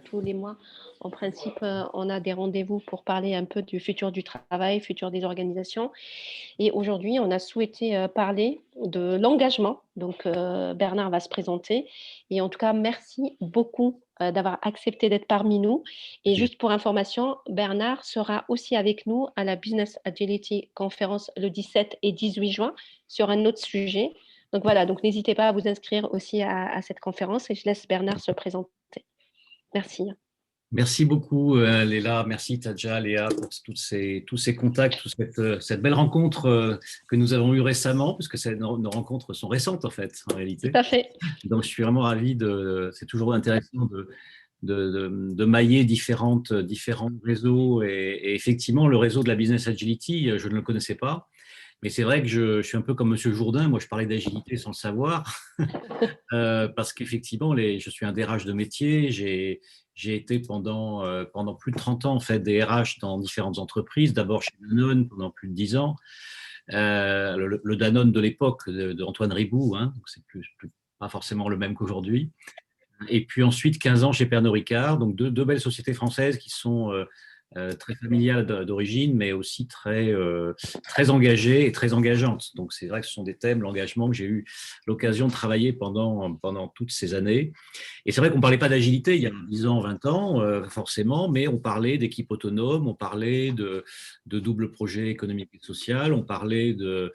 Tous les mois, en principe, on a des rendez-vous pour parler un peu du futur du travail, futur des organisations. Et aujourd'hui, on a souhaité parler de l'engagement. Donc, Bernard va se présenter. Et en tout cas, merci beaucoup d'avoir accepté d'être parmi nous. Et juste pour information, Bernard sera aussi avec nous à la Business Agility Conference le 17 et 18 juin sur un autre sujet. Donc voilà, donc n'hésitez pas à vous inscrire aussi à cette conférence et je laisse Bernard se présenter. Merci. Merci beaucoup, Léla. Merci, Tadja, Léa, pour tous ces contacts, toute cette belle rencontre que nous avons eue récemment, puisque nos rencontres sont récentes, en fait, en Tout réalité. à fait. Donc, je suis vraiment ravi c'est toujours intéressant de mailler différents réseaux. Et effectivement, le réseau de la Business Agility, je ne le connaissais pas. Mais c'est vrai que je suis un peu comme Monsieur Jourdain. Moi, je parlais d'agilité sans le savoir. Parce qu'effectivement, je suis un DRH de métier. J'ai été pendant plus de 30 ans en fait, DRH dans différentes entreprises. D'abord chez Danone pendant plus de 10 ans. Le Danone de l'époque d'Antoine Riboud, hein, donc c'est pas forcément le même qu'aujourd'hui. Et puis ensuite 15 ans chez Pernod Ricard, donc deux belles sociétés françaises qui sont très familiales d'origine, mais aussi très engagées et très engageantes. Donc c'est vrai que ce sont des thèmes, l'engagement, que j'ai eu l'occasion de travailler pendant toutes ces années. Et c'est vrai qu'on ne parlait pas d'agilité il y a 10 ans, 20 ans, forcément, mais on parlait d'équipe autonome, on parlait de double projet économique et social, on parlait de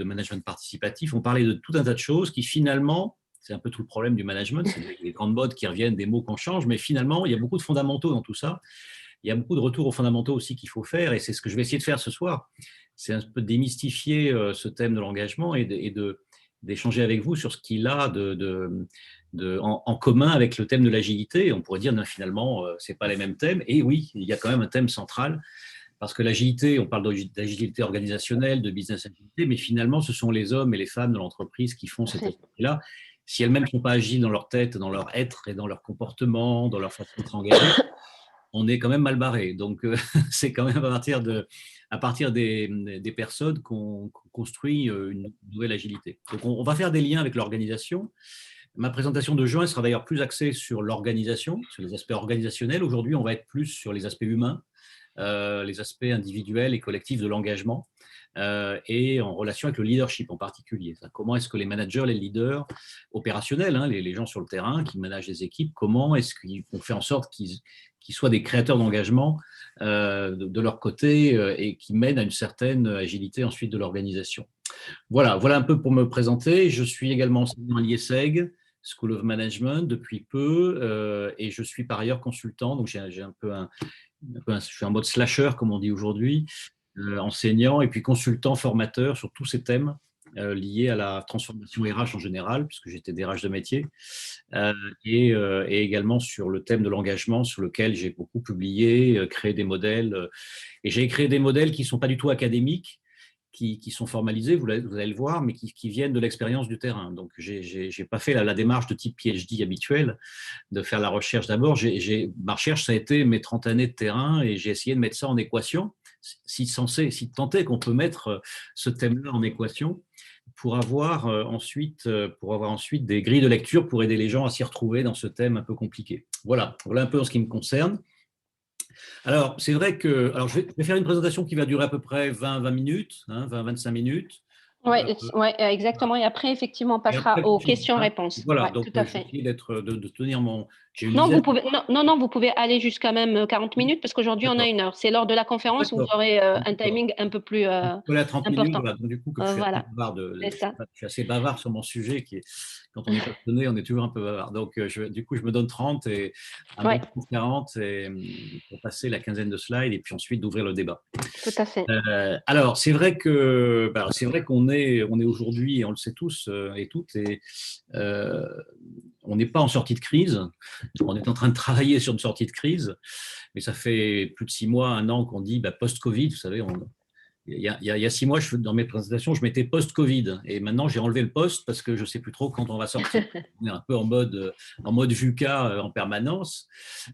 management participatif, on parlait de tout un tas de choses qui finalement, c'est un peu tout le problème du management, c'est des grandes modes qui reviennent, des mots qu'on change, mais finalement, il y a beaucoup de fondamentaux dans tout ça. Il y a beaucoup de retours aux fondamentaux aussi qu'il faut faire, et c'est ce que je vais essayer de faire ce soir. C'est un peu démystifier ce thème de l'engagement et d'échanger avec vous sur ce qu'il a en commun avec le thème de l'agilité. On pourrait dire, non, finalement, ce n'est pas les mêmes thèmes. Et oui, il y a quand même un thème central, parce que l'agilité, on parle d'agilité organisationnelle, de business agilité, mais finalement, ce sont les hommes et les femmes de l'entreprise qui font cette agilité-là. Si elles-mêmes ne sont pas agiles dans leur tête, dans leur être et dans leur comportement, dans leur façon de s'engager, on est quand même mal barré. Donc, c'est quand même à partir des personnes qu'on construit une nouvelle agilité. Donc, on va faire des liens avec l'organisation. Ma présentation de juin sera d'ailleurs plus axée sur l'organisation, sur les aspects organisationnels. Aujourd'hui, on va être plus sur les aspects humains, les aspects individuels et collectifs de l'engagement. Et en relation avec le leadership en particulier. Comment est-ce que les managers, les leaders opérationnels, hein, les gens sur le terrain qui managent les équipes, comment est-ce qu'on fait en sorte qu'ils soient des créateurs d'engagement de leur côté et qui mènent à une certaine agilité ensuite de l'organisation. Voilà un peu pour me présenter. Je suis également enseignant à l'IESEG, School of Management, depuis peu, et je suis par ailleurs consultant, donc j'ai un peu je suis en mode slasher, comme on dit aujourd'hui, enseignant et puis consultant, formateur sur tous ces thèmes liés à la transformation RH en général, puisque j'étais DRH de métier, et également sur le thème de l'engagement, sur lequel j'ai beaucoup publié, créé des modèles. Et j'ai créé des modèles qui ne sont pas du tout académiques, qui sont formalisés, vous allez le voir, mais qui viennent de l'expérience du terrain. Donc, je n'ai pas fait la démarche de type PhD habituelle, de faire la recherche d'abord. Ma recherche, ça a été mes 30 années de terrain et j'ai essayé de mettre ça en équation, si tant est qu'on peut mettre ce thème-là en équation, pour avoir ensuite des grilles de lecture pour aider les gens à s'y retrouver dans ce thème un peu compliqué. Voilà un peu en ce qui me concerne. Alors, c'est vrai que je vais faire une présentation qui va durer à peu près 20 minutes, 20-25 minutes. Oui, exactement. Et après, effectivement, on passera aux questions-réponses. Voilà, Ouais, donc tout à je vais fait. essayer de tenir j'ai une Non, dizaine. vous pouvez aller jusqu'à même 40 minutes parce qu'aujourd'hui, on a D'accord, 1 heure. C'est lors de la conférence où vous d'accord, aurez un d'accord. timing un peu plus Voilà, 30 minutes, important. voilà. Donc, du coup, comme je suis assez Voilà, bavard, c'est ça. je suis assez bavard sur mon sujet, quand on est passionné, on est toujours un peu bavard. Donc, du coup, je me donne 30 et un Oui, bon 40 pour passer la quinzaine de slides et puis ensuite d'ouvrir le débat. tout à fait. Alors, c'est vrai qu'on est aujourd'hui, et on le sait tous et toutes, euh, on n'est pas en sortie de crise. On est en train de travailler sur une sortie de crise, mais ça fait plus de 6 mois, 1 an qu'on dit post-Covid. Vous savez, il y a 6 mois, dans mes présentations, je mettais post-Covid. Et maintenant, j'ai enlevé le post parce que je ne sais plus trop quand on va sortir. On est un peu en mode VUCA en permanence.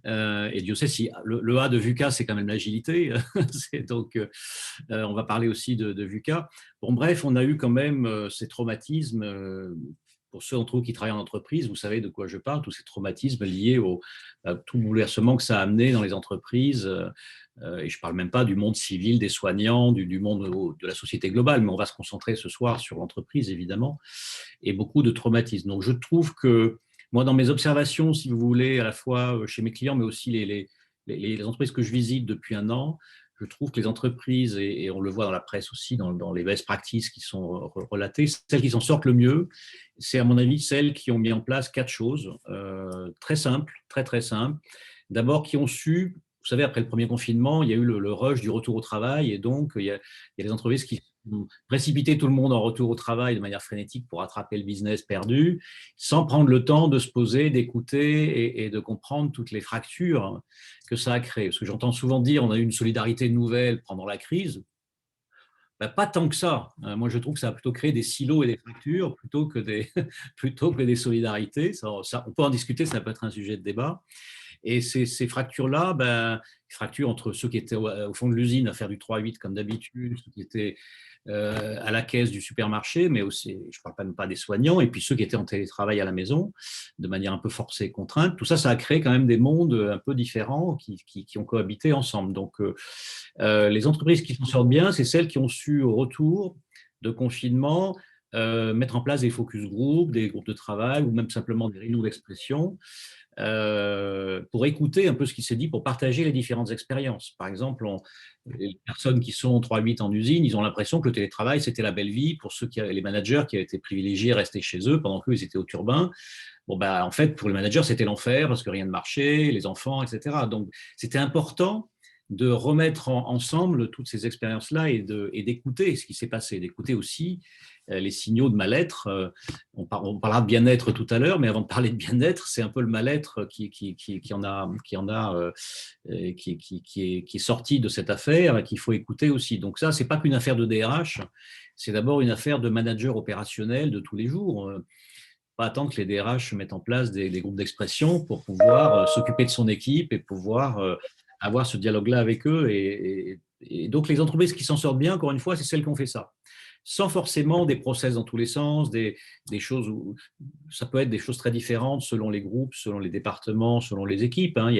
Et Dieu sait si le A de VUCA, c'est quand même l'agilité. Donc, on va parler aussi de VUCA. Bon, bref, on a eu quand même ces traumatismes pour ceux d'entre vous qui travaillent en entreprise, vous savez de quoi je parle, tous ces traumatismes liés à tout bouleversement que ça a amené dans les entreprises. Et je ne parle même pas du monde civil, des soignants, du monde de la société globale, mais on va se concentrer ce soir sur l'entreprise, évidemment, et beaucoup de traumatismes. Donc, je trouve que, moi, dans mes observations, si vous voulez, à la fois chez mes clients, mais aussi les entreprises que je visite depuis un an, je trouve que les entreprises, et on le voit dans la presse aussi, dans les best practices qui sont relatées, celles qui s'en sortent le mieux, c'est à mon avis celles qui ont mis en place 4 choses très simples, très très simples. D'abord, qui ont su, vous savez, après le premier confinement, il y a eu le rush du retour au travail, et donc il y a des entreprises qui ont précipité tout le monde en retour au travail de manière frénétique pour rattraper le business perdu, sans prendre le temps de se poser, d'écouter et de comprendre toutes les fractures que ça a créé. Parce que j'entends souvent dire on a eu une solidarité nouvelle pendant la crise. Ben, pas tant que ça. Moi, je trouve que ça a plutôt créé des silos et des fractures plutôt que des, plutôt que des solidarités. On peut en discuter, ça peut être un sujet de débat. Et ces fractures-là, ben, fractures entre ceux qui étaient au fond de l'usine à faire du 3-8 comme d'habitude, ceux qui étaient à la caisse du supermarché, mais aussi, je ne parle pas même pas des soignants, et puis ceux qui étaient en télétravail à la maison, de manière un peu forcée et contrainte. Tout ça, ça a créé quand même des mondes un peu différents qui ont cohabité ensemble. Donc, les entreprises qui s'en sortent bien, c'est celles qui ont su, au retour de confinement, mettre en place des focus groups, des groupes de travail, ou même simplement des réunions d'expression, pour écouter un peu ce qui s'est dit, pour partager les différentes expériences. Par exemple, les personnes qui sont 3-8 en usine, ils ont l'impression que le télétravail, c'était la belle vie pour les managers qui avaient été privilégiés, rester chez eux pendant qu'eux, ils étaient au turbin. Bon, bah, en fait, pour les managers, c'était l'enfer parce que rien ne marchait, les enfants, etc. Donc, c'était important de remettre ensemble toutes ces expériences-là et d'écouter ce qui s'est passé, d'écouter aussi les signaux de mal-être. On parlera de bien-être tout à l'heure, mais avant de parler de bien-être, c'est un peu le mal-être qui est sorti de cette affaire et qu'il faut écouter aussi. Donc ça, c'est pas qu'une affaire de DRH, c'est d'abord une affaire de manager opérationnel de tous les jours. Pas attendre que les DRH mettent en place des groupes d'expression pour pouvoir s'occuper de son équipe et pouvoir avoir ce dialogue-là avec eux. Et donc, les entreprises qui s'en sortent bien, encore une fois, c'est celles qui ont fait ça. Sans forcément des process dans tous les sens, des choses où ça peut être des choses très différentes selon les groupes, selon les départements, selon les équipes. Hein.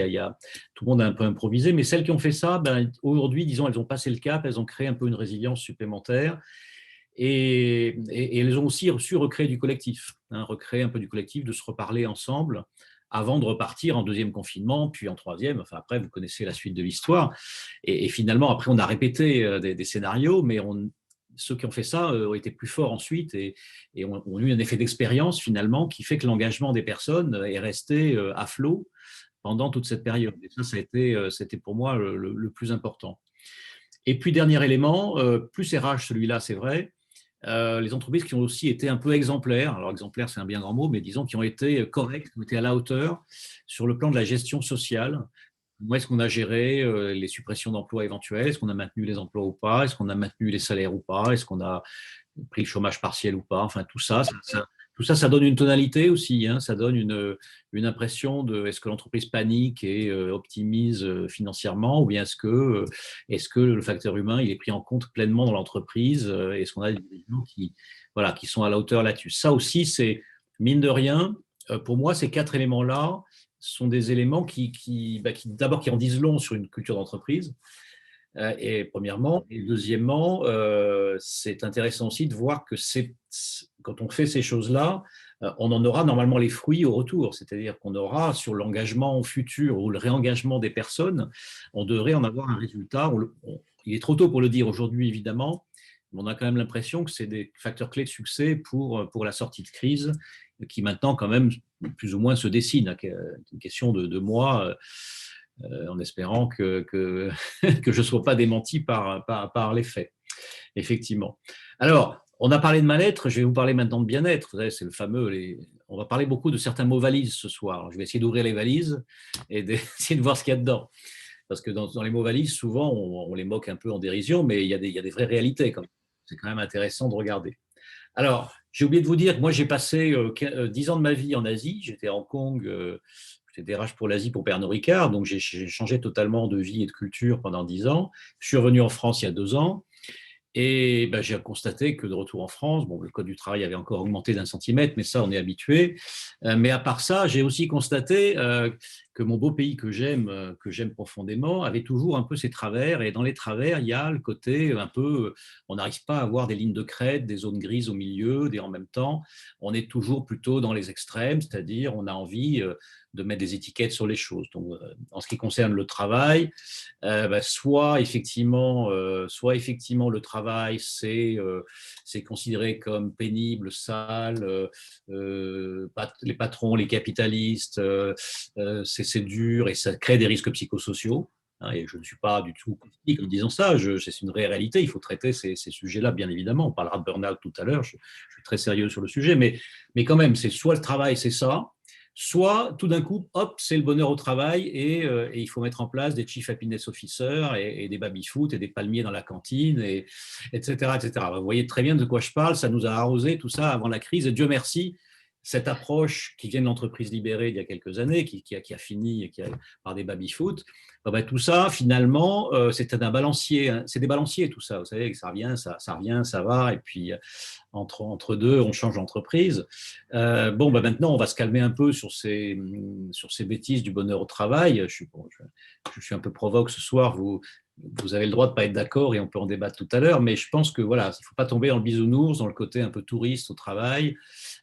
Tout le monde a un peu improvisé, mais celles qui ont fait ça, ben, aujourd'hui, disons, elles ont passé le cap, elles ont créé un peu une résilience supplémentaire. Et elles ont aussi su recréer du collectif, hein, recréer un peu du collectif, de se reparler ensemble avant de repartir en deuxième confinement, puis en troisième. Enfin, après, vous connaissez la suite de l'histoire. Et finalement, après, on a répété des scénarios, mais ceux qui ont fait ça ont été plus forts ensuite et ont eu un effet d'expérience finalement qui fait que l'engagement des personnes est resté à flot pendant toute cette période. Et ça c'était pour moi le plus important. Et puis, dernier élément, plus RH, celui-là, c'est vrai, les entreprises qui ont aussi été un peu exemplaires, alors exemplaire c'est un bien grand mot, mais disons qui ont été correctes, qui ont été à la hauteur sur le plan de la gestion sociale. Comment est-ce qu'on a géré les suppressions d'emplois éventuelles? Est-ce qu'on a maintenu les emplois ou pas? Est-ce qu'on a maintenu les salaires ou pas? Est-ce qu'on a pris le chômage partiel ou pas? Enfin, tout ça, ça donne une tonalité aussi. Hein, ça donne une impression de est-ce que l'entreprise panique et optimise financièrement, ou bien est-ce que le facteur humain il est pris en compte pleinement dans l'entreprise? Est-ce qu'on a des gens qui sont à la hauteur là-dessus? Ça aussi, c'est mine de rien, pour moi, ces 4 éléments-là sont des éléments d'abord qui en disent long sur une culture d'entreprise. Et premièrement, et deuxièmement, c'est intéressant aussi de voir que quand on fait ces choses-là, on en aura normalement les fruits au retour. C'est-à-dire qu'on aura sur l'engagement futur ou le réengagement des personnes, on devrait en avoir un résultat. Il est trop tôt pour le dire aujourd'hui, évidemment, mais on a quand même l'impression que c'est des facteurs clés de succès pour la sortie de crise qui maintenant quand même plus ou moins se dessine. C'est une question de mois. En espérant que je ne sois pas démenti par les faits, effectivement. Alors, on a parlé de mal-être, je vais vous parler maintenant de bien-être. Vous savez, c'est le fameux, on va parler beaucoup de certains mots valises ce soir. Alors, je vais essayer d'ouvrir les valises et d'essayer de voir ce qu'il y a dedans. Parce que dans les mots valises, souvent, on les moque un peu en dérision, mais il y a des vraies réalités. C'est quand même intéressant de regarder. Alors, j'ai oublié de vous dire que moi, j'ai passé 10 ans de ma vie en Asie. J'étais à Hong Kong, j'étais DRH pour l'Asie pour Pernod Ricard, donc j'ai changé totalement de vie et de culture pendant 10 ans. Je suis revenu en France il y a 2 ans. Et ben, j'ai constaté que de retour en France, bon, le code du travail avait encore augmenté d'1 centimètre, mais ça, on est habitué. Mais à part ça, j'ai aussi constaté que mon beau pays que j'aime profondément, avait toujours un peu ses travers. Et dans les travers, il y a le côté un peu, on n'arrive pas à avoir des lignes de crête, des zones grises au milieu, des en même temps. On est toujours plutôt dans les extrêmes, c'est-à-dire on a envie de mettre des étiquettes sur les choses. Donc, en ce qui concerne le travail, bah, soit effectivement le travail, c'est considéré comme pénible, sale, les patrons, les capitalistes, c'est dur et ça crée des risques psychosociaux. Hein, et je ne suis pas du tout critique en disant ça, c'est une vraie réalité, il faut traiter ces sujets-là, bien évidemment. On parlera de burn-out tout à l'heure, je suis très sérieux sur le sujet, mais quand même, c'est soit le travail, c'est ça, soit tout d'un coup, hop, c'est le bonheur au travail et il faut mettre en place des chief happiness officers et des baby-foot et des palmiers dans la cantine, etc., etc. Vous voyez très bien de quoi je parle, ça nous a arrosé tout ça avant la crise et Dieu merci, cette approche qui vient de l'entreprise libérée il y a quelques années, qui a fini par des baby-foot, ben, tout ça, finalement, c'est un balancier, hein, c'est des balanciers tout ça, vous savez, ça revient, ça revient, ça va, et puis entre deux, on change d'entreprise. Bon, bah maintenant, on va se calmer un peu sur ces bêtises du bonheur au travail. Je suis un peu provoque ce soir. Vous avez le droit de ne pas être d'accord et on peut en débattre tout à l'heure, mais je pense que voilà, il ne faut pas tomber dans le bisounours, dans le côté un peu touriste au travail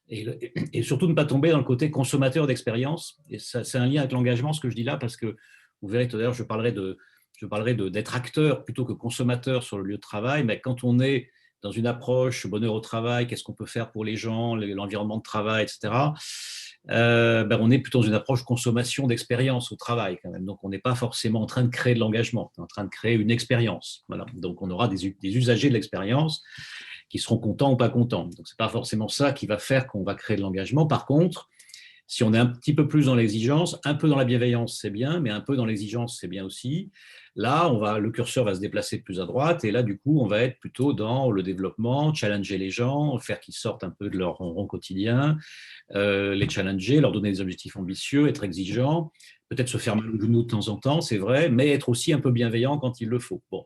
et surtout ne pas tomber dans le côté consommateur d'expérience. Et ça, c'est un lien avec l'engagement, ce que je dis là, parce que vous verrez tout à l'heure, je parlerai d'être acteur plutôt que consommateur sur le lieu de travail, mais quand on est dans une approche bonheur au travail, qu'est-ce qu'on peut faire pour les gens, l'environnement de travail, etc., ben on est plutôt dans une approche consommation d'expérience au travail quand même. Donc on n'est pas forcément en train de créer de l'engagement, on est en train de créer une expérience. Voilà. Donc on aura des usagers de l'expérience qui seront contents ou pas contents. Donc ce n'est pas forcément ça qui va faire qu'on va créer de l'engagement. Par contre, si on est un petit peu plus dans l'exigence, un peu dans la bienveillance, c'est bien, mais un peu dans l'exigence, c'est bien aussi. Là, le curseur va se déplacer plus à droite, et là, du coup, on va être plutôt dans le développement, challenger les gens, faire qu'ils sortent un peu de leur ronron quotidien, les challenger, leur donner des objectifs ambitieux, être exigeant, peut-être se faire mal au genou de temps en temps, c'est vrai, mais être aussi un peu bienveillant quand il le faut. Bon,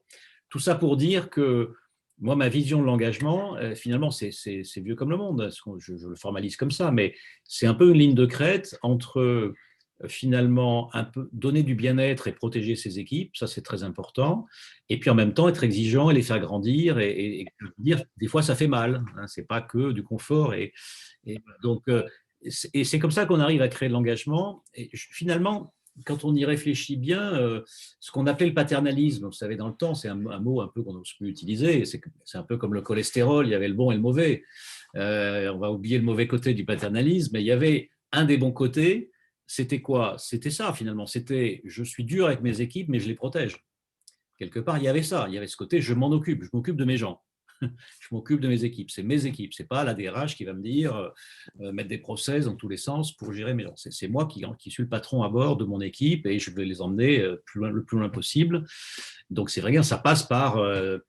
tout ça pour dire que moi, ma vision de l'engagement, finalement, c'est vieux comme le monde, je le formalise comme ça, mais c'est un peu une ligne de crête entre finalement un peu donner du bien-être et protéger ses équipes, ça c'est très important, et puis en même temps être exigeant et les faire grandir et dire des fois ça fait mal, hein, c'est pas que du confort et donc c'est comme ça qu'on arrive à créer de l'engagement et finalement quand on y réfléchit bien, ce qu'on appelait le paternalisme, vous savez, dans le temps, c'est un mot un peu qu'on n'ose plus utiliser. C'est un peu comme le cholestérol, il y avait le bon et le mauvais. On va oublier le mauvais côté du paternalisme, mais il y avait un des bons côtés. C'était quoi? C'était ça, finalement. C'était je suis dur avec mes équipes, mais je les protège. Quelque part, il y avait ça. Il y avait ce côté je m'occupe de mes gens. Je m'occupe de mes équipes, c'est mes équipes, c'est pas la DRH qui va me dire mettre des process dans tous les sens pour gérer mes gens. C'est moi qui suis le patron à bord de mon équipe et je vais les emmener le plus loin possible. Donc c'est vrai que ça passe par.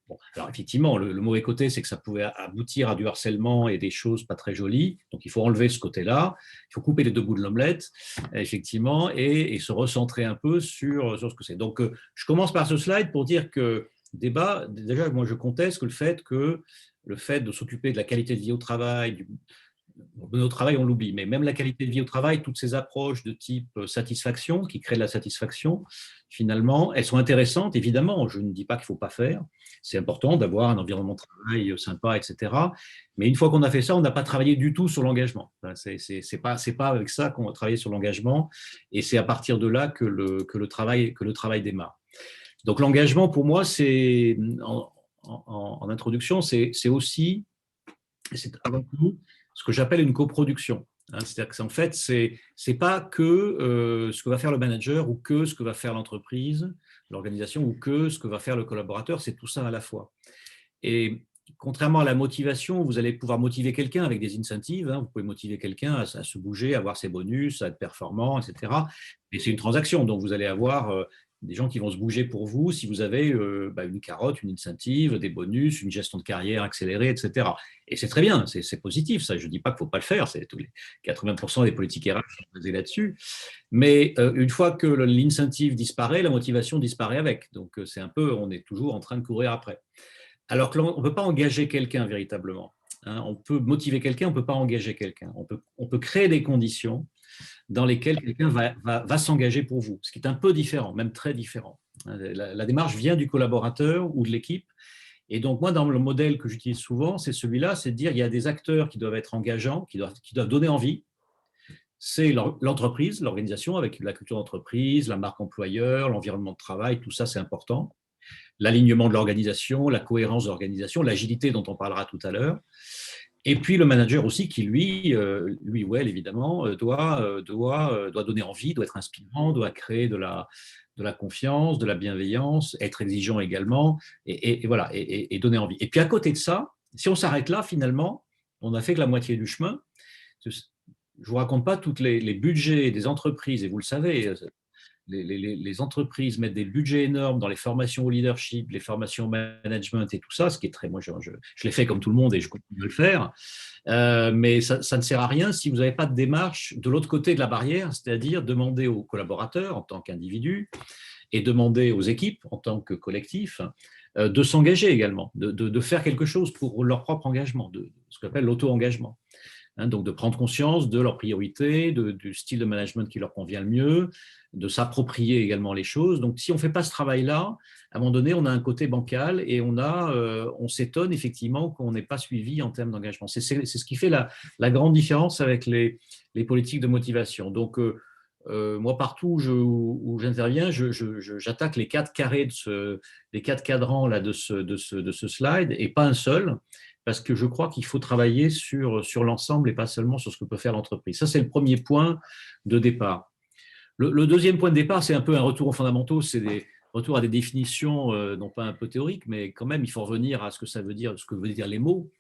Bon, alors effectivement, le mauvais côté, c'est que ça pouvait aboutir à du harcèlement et des choses pas très jolies. Donc il faut enlever ce côté-là. Il faut couper les deux bouts de l'omelette, effectivement, et se recentrer un peu sur ce que c'est. Donc je commence par ce slide pour dire que débat, déjà, moi je conteste le fait de s'occuper de la qualité de vie au travail, au travail, on l'oublie, mais même la qualité de vie au travail, toutes ces approches de type satisfaction, qui créent de la satisfaction, finalement, elles sont intéressantes, évidemment, je ne dis pas qu'il ne faut pas faire, c'est important d'avoir un environnement de travail sympa, etc. Mais une fois qu'on a fait ça, on n'a pas travaillé du tout sur l'engagement. C'est pas avec ça qu'on va travailler sur l'engagement, et c'est à partir de là que le travail démarre. Donc l'engagement, pour moi, c'est en introduction, c'est aussi, c'est avant tout ce que j'appelle une coproduction. Hein, c'est-à-dire que en fait, c'est pas que ce que va faire le manager ou que ce que va faire l'entreprise, l'organisation ou que ce que va faire le collaborateur, c'est tout ça à la fois. Et contrairement à la motivation, vous allez pouvoir motiver quelqu'un avec des incentives. Hein, vous pouvez motiver quelqu'un à se bouger, à avoir ses bonus, à être performant, etc. Et c'est une transaction, donc vous allez avoir des gens qui vont se bouger pour vous si vous avez une carotte, une incentive, des bonus, une gestion de carrière accélérée, etc. Et c'est très bien, c'est positif, ça. Je ne dis pas qu'il ne faut pas le faire, c'est tous les 80% des politiques RH sont basées là-dessus. Mais une fois que l'incentive disparaît, la motivation disparaît avec. Donc c'est un peu, on est toujours en train de courir après. Alors que on ne peut pas engager quelqu'un véritablement. Hein. On peut motiver quelqu'un, on ne peut pas engager quelqu'un. On peut créer des conditions dans lesquelles quelqu'un va s'engager pour vous, ce qui est un peu différent, même très différent. La démarche vient du collaborateur ou de l'équipe. Et donc, moi, dans le modèle que j'utilise souvent, c'est celui-là, c'est de dire qu'il y a des acteurs qui doivent être engageants, qui doivent donner envie. C'est l'entreprise, l'organisation, avec la culture d'entreprise, la marque employeur, l'environnement de travail, tout ça, c'est important. L'alignement de l'organisation, la cohérence de l'organisation, l'agilité dont on parlera tout à l'heure. Et puis le manager aussi qui, lui ou elle, évidemment, doit donner envie, doit être inspirant, doit créer de la confiance, de la bienveillance, être exigeant également, et voilà, et donner envie. Et puis à côté de ça, si on s'arrête là, finalement, on n'a fait que la moitié du chemin. Je ne vous raconte pas tous les budgets des entreprises, et vous le savez, les entreprises mettent des budgets énormes dans les formations au leadership, les formations au management et tout ça, ce qui est très, moi je l'ai fait comme tout le monde et je continue de le faire, mais ça ne sert à rien si vous n'avez pas de démarche de l'autre côté de la barrière, c'est-à-dire demander aux collaborateurs en tant qu'individus et demander aux équipes en tant que collectif de s'engager également, de faire quelque chose pour leur propre engagement, de ce qu'on appelle l'auto-engagement. Hein, donc de prendre conscience de leurs priorités, du style de management qui leur convient le mieux, de s'approprier également les choses. Donc si on ne fait pas ce travail-là, à un moment donné, on a un côté bancal et on s'étonne effectivement qu'on n'ait pas suivi en termes d'engagement. C'est ce qui fait la grande différence avec les politiques de motivation. Donc moi, partout où j'interviens, j'attaque les 4 carrés, les 4 cadrans là, de ce slide, et pas un seul, parce que je crois qu'il faut travailler sur l'ensemble et pas seulement sur ce que peut faire l'entreprise. Ça, c'est le premier point de départ. Le deuxième point de départ, c'est un peu un retour aux fondamentaux, c'est des retours à des définitions, non pas un peu théoriques, mais quand même, il faut revenir à ce que ça veut dire, ce que veulent dire les mots.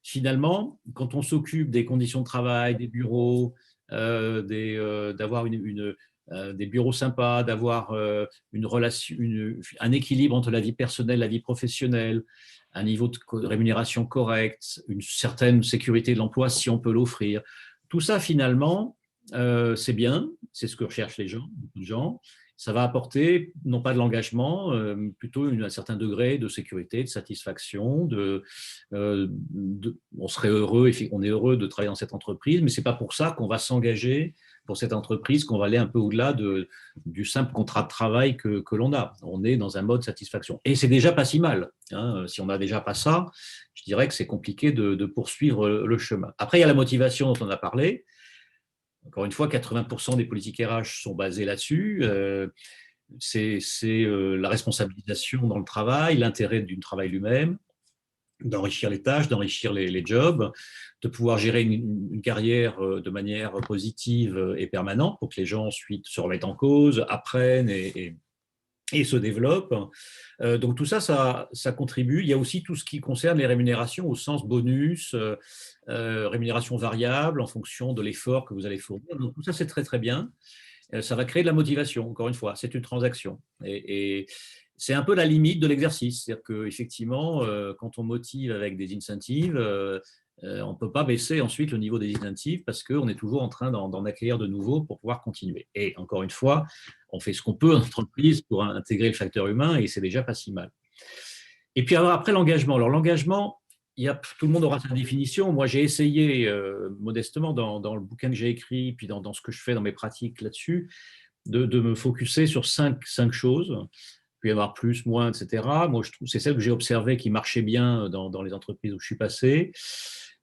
Finalement, quand on s'occupe des conditions de travail, des bureaux, d'avoir des bureaux sympas, d'avoir une relation, un équilibre entre la vie personnelle et la vie professionnelle, un niveau de rémunération correct, une certaine sécurité de l'emploi si on peut l'offrir. Tout ça, finalement, c'est bien, c'est ce que recherchent les gens. Ça va apporter, non pas de l'engagement, plutôt un certain degré de sécurité, de satisfaction. On serait heureux, on est heureux de travailler dans cette entreprise, mais ce n'est pas pour ça qu'on va s'engager pour cette entreprise, qu'on va aller un peu au-delà du simple contrat de travail que l'on a. On est dans un mode satisfaction. Et c'est déjà pas si mal. Hein. Si on n'a déjà pas ça, je dirais que c'est compliqué de poursuivre le chemin. Après, il y a la motivation dont on a parlé. Encore une fois, 80% des politiques RH sont basées là-dessus. C'est la responsabilisation dans le travail, l'intérêt du travail lui-même, d'enrichir les tâches, d'enrichir les jobs, de pouvoir gérer une carrière de manière positive et permanente pour que les gens ensuite se remettent en cause, apprennent et se développent. Donc tout ça, ça contribue. Il y a aussi tout ce qui concerne les rémunérations au sens bonus, rémunération variable en fonction de l'effort que vous allez fournir. Donc tout ça, c'est très très bien. Ça va créer de la motivation, encore une fois, c'est une transaction. Et c'est un peu la limite de l'exercice. C'est-à-dire qu'effectivement, quand on motive avec des incentives, on ne peut pas baisser ensuite le niveau des incentives parce qu'on est toujours en train d'en acquérir de nouveaux pour pouvoir continuer. Et encore une fois, on fait ce qu'on peut en entreprise pour intégrer le facteur humain et c'est déjà pas si mal. Et puis après, l'engagement. Alors l'engagement, tout le monde aura sa définition. Moi, j'ai essayé modestement dans le bouquin que j'ai écrit, puis dans ce que je fais dans mes pratiques là-dessus, de me focuser sur cinq choses. Il peut y avoir plus, moins, etc. Moi, je trouve c'est celle que j'ai observée qui marchait bien dans les entreprises où je suis passé.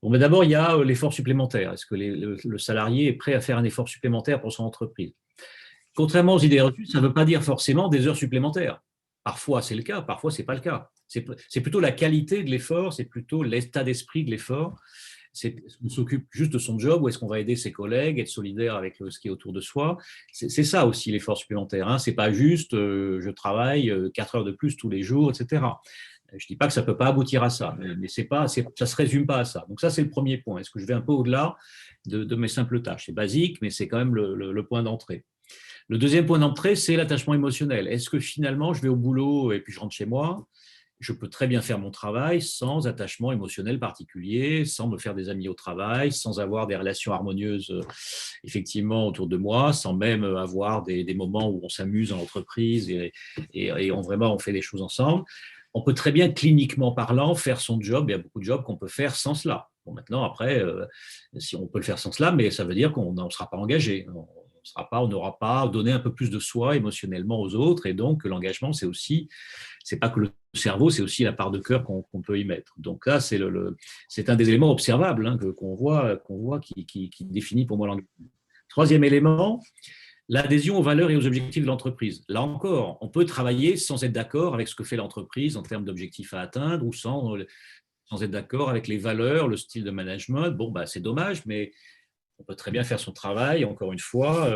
Bon, mais d'abord, il y a l'effort supplémentaire. Est-ce que le salarié est prêt à faire un effort supplémentaire pour son entreprise? Contrairement aux idées reçues, ça ne veut pas dire forcément des heures supplémentaires. Parfois, c'est le cas, parfois, ce n'est pas le cas. C'est plutôt la qualité de l'effort, c'est plutôt l'état d'esprit de l'effort. Est-ce qu'on s'occupe juste de son job ou est-ce qu'on va aider ses collègues, être solidaire avec ce qui est autour de soi? C'est ça aussi l'effort supplémentaire. Hein. Ce n'est pas juste je travaille 4 heures de plus tous les jours, etc. Je ne dis pas que ça ne peut pas aboutir à ça, mais ça ne se résume pas à ça. Donc ça, c'est le premier point. Est-ce que je vais un peu au-delà de mes simples tâches? C'est basique, mais c'est quand même le point d'entrée. Le deuxième point d'entrée, c'est l'attachement émotionnel. Est-ce que finalement, je vais au boulot et puis je rentre chez moi, je peux très bien faire mon travail sans attachement émotionnel particulier, sans me faire des amis au travail, sans avoir des relations harmonieuses effectivement autour de moi, sans même avoir des moments où on s'amuse en entreprise et vraiment on fait des choses ensemble. on peut très bien, cliniquement parlant, faire son job. Il y a beaucoup de jobs qu'on peut faire sans cela. Bon, maintenant, après, si on peut le faire sans cela, mais ça veut dire qu'on ne sera pas engagé. On n'aura pas donné un peu plus de soi émotionnellement aux autres. Et donc, l'engagement, c'est pas que le cerveau, c'est aussi la part de cœur qu'on peut y mettre. Donc là, c'est un des éléments observables, hein, qu'on voit qui définit pour moi l'engagement. Troisième élément, l'adhésion aux valeurs et aux objectifs de l'entreprise. Là encore, on peut travailler sans être d'accord avec ce que fait l'entreprise en termes d'objectifs à atteindre ou sans être d'accord avec les valeurs, le style de management. Bon, bah, c'est dommage, mais on peut très bien faire son travail, encore une fois,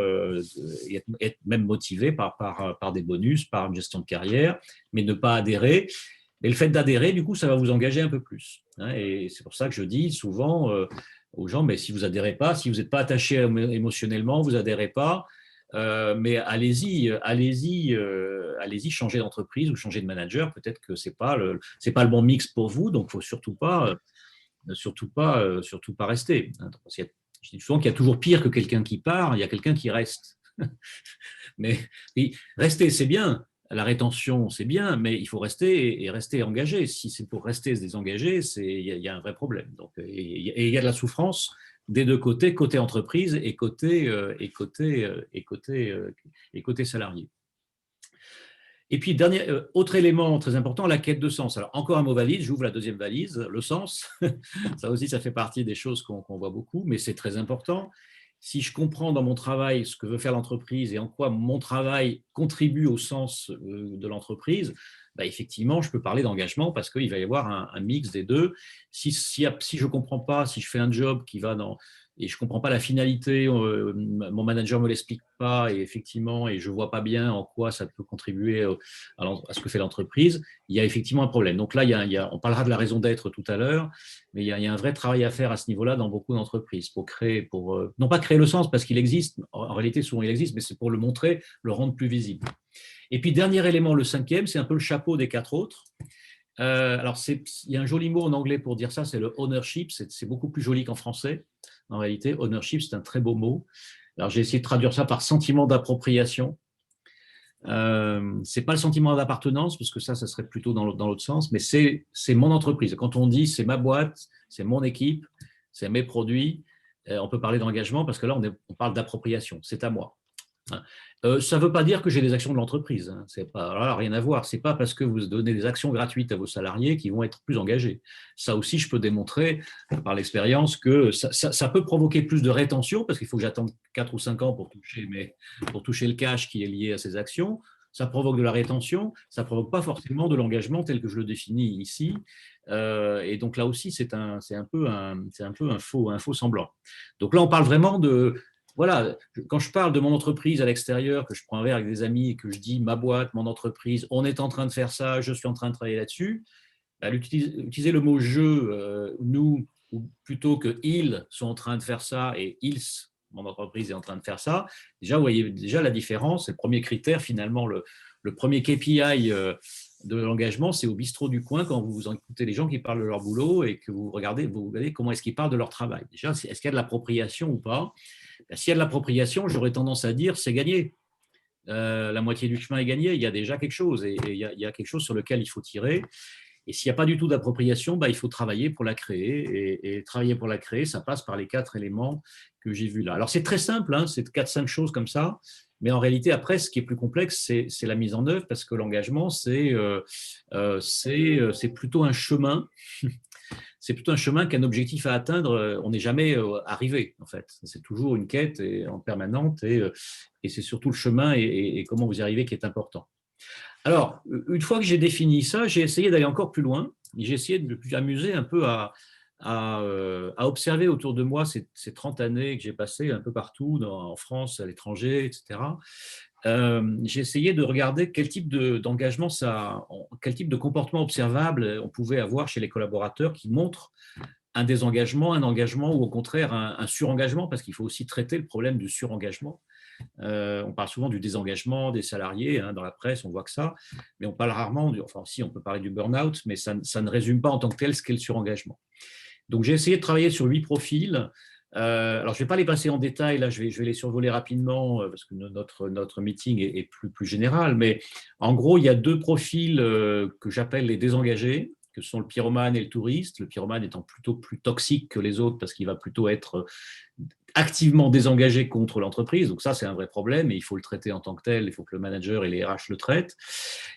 et être même motivé par des bonus, par une gestion de carrière, mais ne pas adhérer. Mais le fait d'adhérer, du coup, ça va vous engager un peu plus, hein. Et c'est pour ça que je dis souvent aux gens, mais si vous adhérez pas, si vous n'êtes pas attaché émotionnellement, vous adhérez pas, mais allez-y, changer d'entreprise ou changer de manager. Peut-être que c'est pas le bon mix pour vous, donc il faut surtout pas rester. Je dis souvent qu'il y a toujours pire que quelqu'un qui part, il y a quelqu'un qui reste. Mais oui, rester, c'est bien. La rétention, c'est bien, mais il faut rester et rester engagé. Si c'est pour rester désengagé, il y a un vrai problème. Donc, et il y a de la souffrance des deux côtés, côté entreprise et côté salarié. Et puis, autre élément très important, la quête de sens. Alors, encore un mot valise, j'ouvre la deuxième valise, le sens. Ça aussi, ça fait partie des choses qu'on voit beaucoup, mais c'est très important. Si je comprends dans mon travail ce que veut faire l'entreprise et en quoi mon travail contribue au sens de l'entreprise, bah, effectivement, je peux parler d'engagement parce qu'il va y avoir un mix des deux. Si je ne comprends pas, si je fais un job qui va et je ne comprends pas la finalité, mon manager ne me l'explique pas, et effectivement, et je ne vois pas bien en quoi ça peut contribuer à ce que fait l'entreprise, il y a effectivement un problème. Donc là, on parlera de la raison d'être tout à l'heure, mais il y a un vrai travail à faire à ce niveau-là dans beaucoup d'entreprises non pas créer le sens parce qu'il existe, en réalité souvent il existe, mais c'est pour le montrer, le rendre plus visible. Et puis dernier élément, le cinquième, c'est un peu le chapeau des quatre autres. Alors, il y a un joli mot en anglais pour dire ça, c'est le ownership. C'est beaucoup plus joli qu'en français. En réalité, ownership, c'est un très beau mot. Alors, j'ai essayé de traduire ça par sentiment d'appropriation. C'est pas le sentiment d'appartenance, parce que ça serait plutôt dans l'autre sens, mais c'est mon entreprise. Quand on dit c'est ma boîte, c'est mon équipe, c'est mes produits, on peut parler d'engagement parce que là, on parle d'appropriation. C'est à moi. Ça ne veut pas dire que j'ai des actions de l'entreprise, hein. C'est pas, alors, rien à voir. Ce n'est pas parce que vous donnez des actions gratuites à vos salariés qu'ils vont être plus engagés. Ça aussi, je peux démontrer par l'expérience que ça peut provoquer plus de rétention parce qu'il faut que j'attende 4 ou 5 ans pour toucher le cash qui est lié à ces actions. Ça provoque de la rétention, ça ne provoque pas forcément de l'engagement tel que je le définis ici. Et donc là aussi, c'est un peu un faux semblant. Donc là, on parle vraiment de… Voilà, quand je parle de mon entreprise à l'extérieur, que je prends un verre avec des amis et que je dis ma boîte, mon entreprise, on est en train de faire ça, je suis en train de travailler là-dessus, bah, utiliser le mot je, nous, ou plutôt que ils sont en train de faire ça et ils, mon entreprise est en train de faire ça, déjà, vous voyez déjà la différence. C'est le premier critère, finalement, le premier KPI de l'engagement, c'est au bistrot du coin quand vous écoutez les gens qui parlent de leur boulot et que vous regardez comment est-ce qu'ils parlent de leur travail. Déjà, est-ce qu'il y a de l'appropriation ou pas? S'il y a de l'appropriation, j'aurais tendance à dire c'est gagné. La moitié du chemin est gagné, il y a déjà quelque chose et il y a quelque chose sur lequel il faut tirer. Et s'il n'y a pas du tout d'appropriation, bah, il faut travailler pour la créer. Et travailler pour la créer, ça passe par les 4 éléments que j'ai vus là. Alors c'est très simple, hein, c'est 4-5 choses comme ça. Mais en réalité, après, ce qui est plus complexe, c'est la mise en œuvre parce que l'engagement, c'est plutôt un chemin. C'est plutôt un chemin qu'un objectif à atteindre. On n'est jamais arrivé, en fait. C'est toujours une quête en permanente et c'est surtout le chemin et comment vous y arrivez qui est important. Alors, une fois que j'ai défini ça, j'ai essayé d'aller encore plus loin. J'ai essayé de m'amuser un peu à observer autour de moi ces 30 années que j'ai passées un peu partout, en France, à l'étranger, etc. J'ai essayé de regarder quel type d'engagement quel type de comportement observable on pouvait avoir chez les collaborateurs qui montrent un désengagement, un engagement ou au contraire un surengagement, parce qu'il faut aussi traiter le problème du surengagement. On parle souvent du désengagement des salariés, hein, dans la presse, on voit que ça, mais on parle rarement, enfin si, on peut parler du burn-out, mais ça ne résume pas en tant que tel ce qu'est le surengagement. Donc j'ai essayé de travailler sur 8 profils Alors, je ne vais pas les passer en détail, là, je vais les survoler rapidement parce que notre meeting est plus général. Mais en gros, il y a deux profils que j'appelle les désengagés, que sont le pyromane et le touriste. Le pyromane étant plutôt plus toxique que les autres parce qu'il va plutôt être activement désengagé contre l'entreprise. Donc ça, c'est un vrai problème et il faut le traiter en tant que tel. Il faut que le manager et les RH le traitent.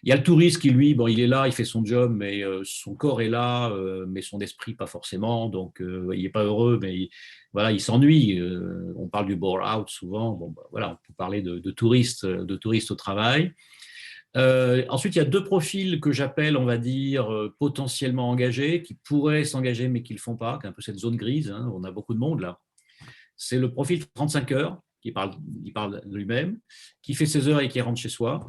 Il y a le touriste qui, lui, bon, il est là, il fait son job, mais son corps est là, mais son esprit pas forcément. Donc, il n'est pas heureux, mais voilà, il s'ennuie. On parle du bore-out souvent. Bon, bah, voilà, on peut parler de touristes au travail. Ensuite, il y a deux profils que j'appelle, on va dire, potentiellement engagés, qui pourraient s'engager mais qui ne le font pas, qui est un peu cette zone grise. Hein, on a beaucoup de monde là. C'est le profil 35 heures, il parle de lui-même, qui fait ses heures et qui rentre chez soi,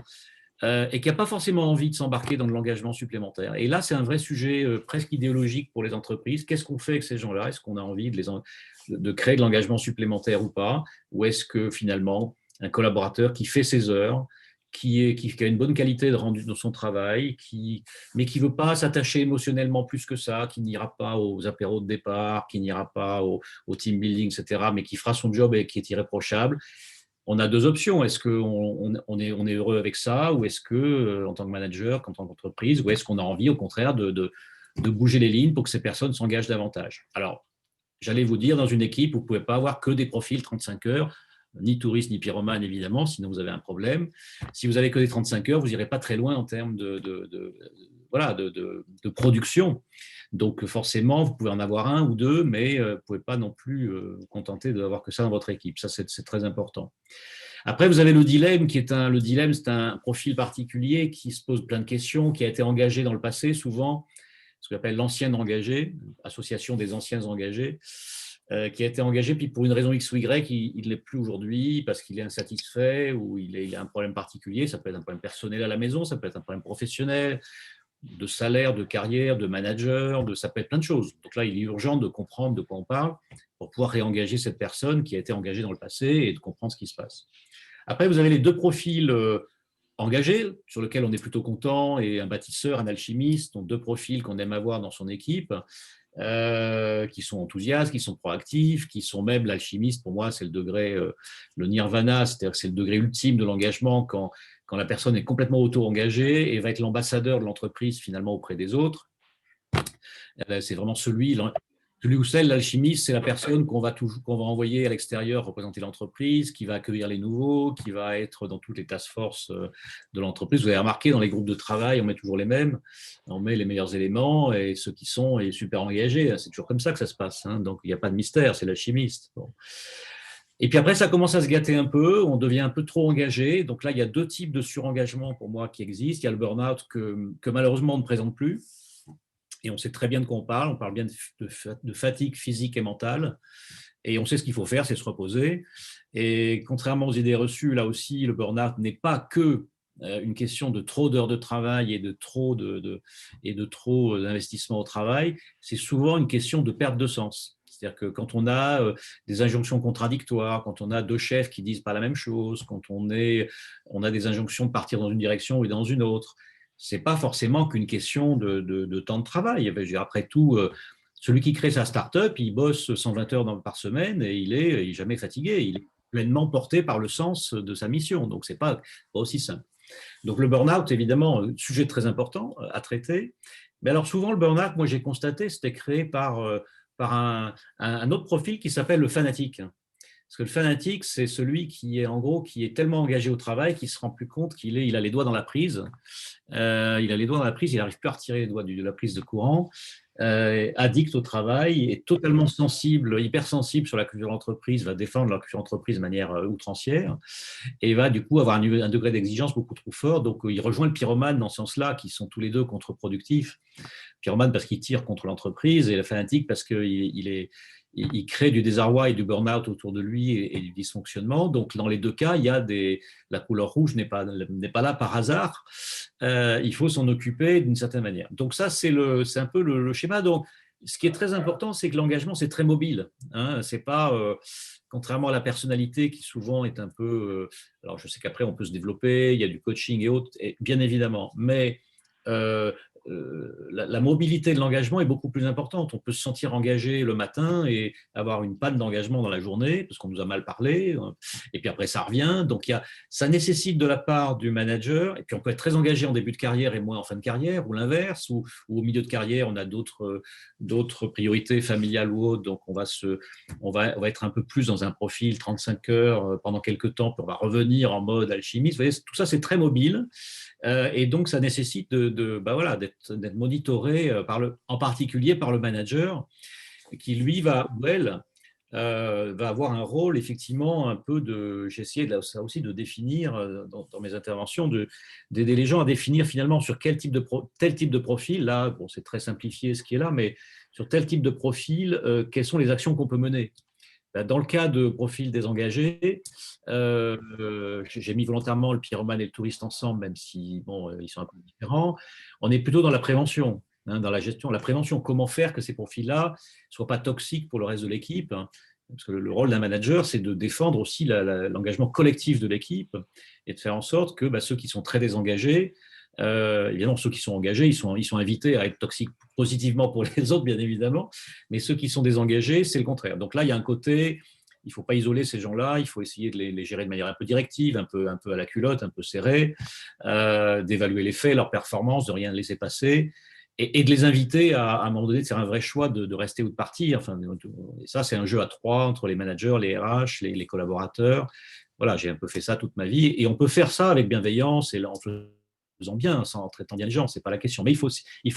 et qui n'a pas forcément envie de s'embarquer dans de l'engagement supplémentaire. Et là, c'est un vrai sujet presque idéologique pour les entreprises. Qu'est-ce qu'on fait avec ces gens-là? Est-ce qu'on a envie de créer de l'engagement supplémentaire ou pas? Ou est-ce que finalement, un collaborateur qui fait ses heures, qui a une bonne qualité de rendu dans son travail, mais qui ne veut pas s'attacher émotionnellement plus que ça, qui n'ira pas aux apéros de départ, qui n'ira pas au team building, etc., mais qui fera son job et qui est irréprochable. On a deux options. Est-ce qu'on est heureux avec ça, ou est-ce que, en tant que manager, en tant qu'entreprise, ou est-ce qu'on a envie, au contraire, de bouger les lignes pour que ces personnes s'engagent davantage? Alors, j'allais vous dire, dans une équipe, vous ne pouvez pas avoir que des profils 35 heures, ni touristes, ni pyromanes, évidemment, sinon vous avez un problème. Si vous avez que des 35 heures, vous n'irez pas très loin en termes voilà, de production. Donc forcément, vous pouvez en avoir un ou deux, mais vous ne pouvez pas non plus vous contenter d'avoir que ça dans votre équipe. Ça, c'est très important. Après, vous avez le dilemme, le dilemme, c'est un profil particulier qui se pose plein de questions, qui a été engagé dans le passé, souvent, ce qu'on appelle l'ancien engagé, association des anciens engagés, qui a été engagé, puis pour une raison X ou Y, il ne l'est plus aujourd'hui parce qu'il est insatisfait ou il a un problème particulier. Ça peut être un problème personnel à la maison, ça peut être un problème professionnel, de salaire, de carrière, de manager, ça peut être plein de choses. Donc là, il est urgent de comprendre de quoi on parle pour pouvoir réengager cette personne qui a été engagée dans le passé et de comprendre ce qui se passe. Après, vous avez les deux profils engagés, sur lesquels on est plutôt content, et un bâtisseur, un alchimiste, donc deux profils qu'on aime avoir dans son équipe, qui sont enthousiastes, qui sont proactifs, qui sont même l'alchimiste, pour moi, c'est le degré, le nirvana, c'est-à-dire que c'est le degré ultime de l'engagement quand la personne est complètement auto-engagée et va être l'ambassadeur de l'entreprise finalement auprès des autres. C'est vraiment celui ou celle, l'alchimiste, c'est la personne qu'on va envoyer à l'extérieur représenter l'entreprise, qui va accueillir les nouveaux, qui va être dans toutes les task forces de l'entreprise. Vous avez remarqué, dans les groupes de travail, on met toujours les mêmes, on met les meilleurs éléments et ceux qui sont super engagés. C'est toujours comme ça que ça se passe. Hein. Donc, il n'y a pas de mystère, c'est l'alchimiste. Bon. Et puis après, ça commence à se gâter un peu, on devient un peu trop engagé. Donc là, il y a deux types de surengagement pour moi qui existent. Il y a le burn-out que malheureusement on ne présente plus. Et on sait très bien de quoi on parle bien de fatigue physique et mentale, et on sait ce qu'il faut faire, c'est se reposer. Et contrairement aux idées reçues, là aussi, le burn-out n'est pas que une question de trop d'heures de travail et de trop d'investissement au travail, c'est souvent une question de perte de sens. C'est-à-dire que quand on a des injonctions contradictoires, quand on a deux chefs qui disent pas la même chose, quand on a des injonctions de partir dans une direction ou dans une autre, c'est pas forcément qu'une question de temps de travail. Après tout, celui qui crée sa start-up, il bosse 120 heures par semaine et il est jamais fatigué. Il est pleinement porté par le sens de sa mission. Donc, c'est pas aussi simple. Donc, le burn-out, évidemment, sujet très important à traiter. Mais alors, souvent, le burn-out, moi, j'ai constaté, c'était créé par un autre profil qui s'appelle le fanatique. Parce que le fanatique, c'est celui qui est, en gros, qui est tellement engagé au travail qu'il ne se rend plus compte il a les doigts dans la prise. Il n'arrive plus à retirer les doigts de la prise de courant. Addict au travail, est totalement sensible, hypersensible sur la culture d'entreprise, va défendre la culture d'entreprise de manière outrancière et va du coup avoir un degré d'exigence beaucoup trop fort. Donc, il rejoint le pyromane dans ce sens-là, qui sont tous les deux contre-productifs. Pyromane parce qu'il tire contre l'entreprise et le fanatique parce qu'il crée du désarroi et du burn-out autour de lui et du dysfonctionnement. Donc, dans les deux cas, la couleur rouge n'est pas là par hasard. Il faut s'en occuper d'une certaine manière. Donc, ça, c'est un peu le schéma. Donc, ce qui est très important, c'est que l'engagement, c'est très mobile. Hein. C'est pas, contrairement à la personnalité qui souvent est un peu. Alors, je sais qu'après, on peut se développer, il y a du coaching et autres, et bien évidemment. Mais la mobilité de l'engagement est beaucoup plus importante. On peut se sentir engagé le matin et avoir une panne d'engagement dans la journée parce qu'on nous a mal parlé, et puis après ça revient. Donc ça nécessite de la part du manager, et puis on peut être très engagé en début de carrière et moins en fin de carrière, ou l'inverse, ou au milieu de carrière, on a d'autres priorités familiales ou autres, donc on va être un peu plus dans un profil 35 heures pendant quelques temps, puis on va revenir en mode alchimiste. Vous voyez, tout ça, c'est très mobile. Et donc, ça nécessite voilà, d'être monitoré en particulier par le manager qui, lui, ou elle, va avoir un rôle, effectivement, un peu de… J'ai essayé ça aussi de définir dans mes interventions, d'aider les gens à définir finalement sur tel type de profil. Là, bon, c'est très simplifié ce qui est là, mais sur tel type de profil, quelles sont les actions qu'on peut mener. Dans le cas de profils désengagés, j'ai mis volontairement le pyromane et le touriste ensemble, même si bon, ils sont un peu différents. On est plutôt dans la prévention, dans la gestion, la prévention. Comment faire que ces profils-là ne soient pas toxiques pour le reste de l'équipe, parce que le rôle d'un manager, c'est de défendre aussi l'engagement collectif de l'équipe et de faire en sorte que ceux qui sont très désengagés, évidemment, ceux qui sont engagés, ils sont invités à être toxiques positivement pour les autres, bien évidemment, mais ceux qui sont désengagés, c'est le contraire. Donc là, il y a un côté, il ne faut pas isoler ces gens-là, il faut essayer de les gérer de manière un peu directive, un peu à la culotte, un peu serrée, d'évaluer les faits, leurs performances, de rien laisser passer, et de les inviter à un moment donné de faire un vrai choix de rester ou de partir. Enfin, et ça, c'est un jeu à trois entre les managers, les RH, les collaborateurs. Voilà, j'ai un peu fait ça toute ma vie, et on peut faire ça avec bienveillance et en faisant bien, en traitant bien les gens, c'est pas la question. Mais il faut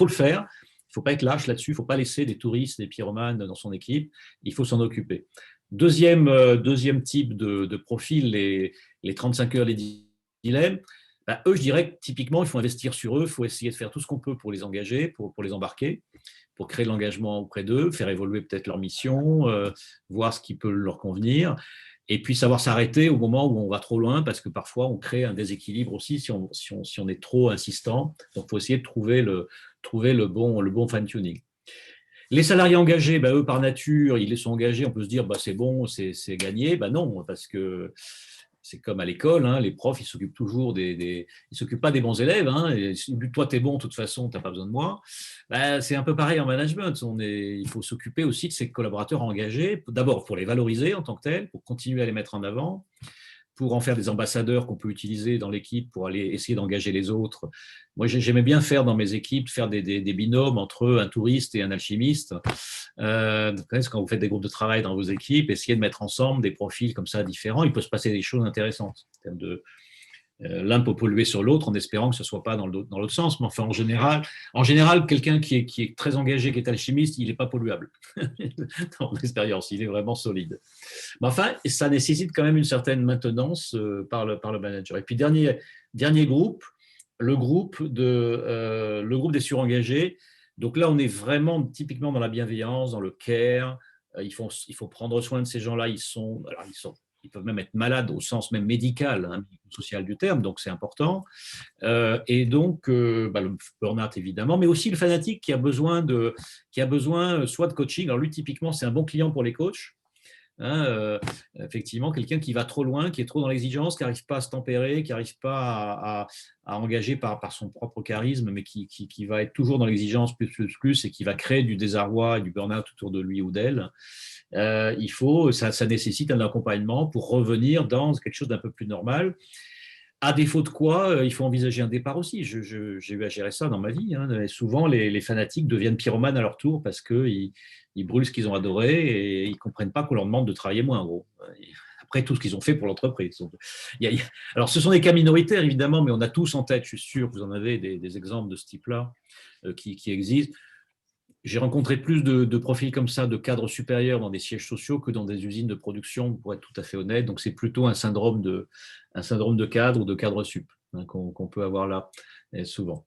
le faire. Il ne faut pas être lâche là-dessus. Il ne faut pas laisser des touristes, des pyromanes dans son équipe. Il faut s'en occuper. Deuxième type de profil, les 35 heures, les dilemmes. Eux, je dirais que typiquement, il faut investir sur eux. Il faut essayer de faire tout ce qu'on peut pour les engager, pour les embarquer, pour créer de l'engagement auprès d'eux, faire évoluer peut-être leur mission, voir ce qui peut leur convenir. Et puis savoir s'arrêter au moment où on va trop loin, parce que parfois on crée un déséquilibre aussi si on est trop insistant. Donc il faut essayer de trouver le bon fine-tuning. Les salariés engagés, eux, par nature, ils sont engagés, on peut se dire, c'est bon, c'est gagné. Non, parce que c'est comme à l'école, les profs, ils s'occupent toujours ils s'occupent pas des bons élèves. Et si toi, tu es bon, de toute façon, tu n'as pas besoin de moi. C'est un peu pareil en management. Il faut s'occuper aussi de ces collaborateurs engagés, d'abord pour les valoriser en tant que tels, pour continuer à les mettre en avant, pour en faire des ambassadeurs qu'on peut utiliser dans l'équipe pour aller essayer d'engager les autres. Moi, j'aimais bien faire dans mes équipes, faire des binômes entre un touriste et un alchimiste. Quand vous faites des groupes de travail dans vos équipes, essayez de mettre ensemble des profils comme ça différents. Il peut se passer des choses intéressantes. L'un peut polluer sur l'autre en espérant que ce ne soit pas dans l'autre sens. Mais enfin, en général, quelqu'un qui est très engagé, qui est alchimiste, il n'est pas polluable. Dans l'expérience, il est vraiment solide. Mais enfin, ça nécessite quand même une certaine maintenance par le manager. Et puis, dernier groupe, le groupe des surengagés. Donc là, on est vraiment typiquement dans la bienveillance, dans le care. Il faut prendre soin de ces gens-là. Ils peuvent même être malades au sens même médical, social du terme, donc c'est important. Et donc, le burn-out évidemment, mais aussi le fanatique qui a besoin soit de coaching. Alors lui, typiquement, c'est un bon client pour les coachs. Effectivement, quelqu'un qui va trop loin, qui est trop dans l'exigence, qui n'arrive pas à se tempérer, qui n'arrive pas à engager par son propre charisme, mais qui va être toujours dans l'exigence plus, et qui va créer du désarroi et du burn-out autour de lui ou d'elle. Ça nécessite un accompagnement pour revenir dans quelque chose d'un peu plus normal. À défaut de quoi, il faut envisager un départ aussi. J'ai eu à gérer ça dans ma vie. Souvent, les fanatiques deviennent pyromanes à leur tour parce qu'ils brûlent ce qu'ils ont adoré et ils ne comprennent pas qu'on leur demande de travailler moins, en gros. Après tout ce qu'ils ont fait pour l'entreprise. Alors, ce sont des cas minoritaires, évidemment, mais on a tous en tête, je suis sûr que vous en avez des exemples de ce type-là qui existent. J'ai rencontré plus de profils comme ça, de cadres supérieurs dans des sièges sociaux que dans des usines de production, pour être tout à fait honnête. Donc, c'est plutôt un syndrome de cadre ou de cadre sup qu'on peut avoir là souvent.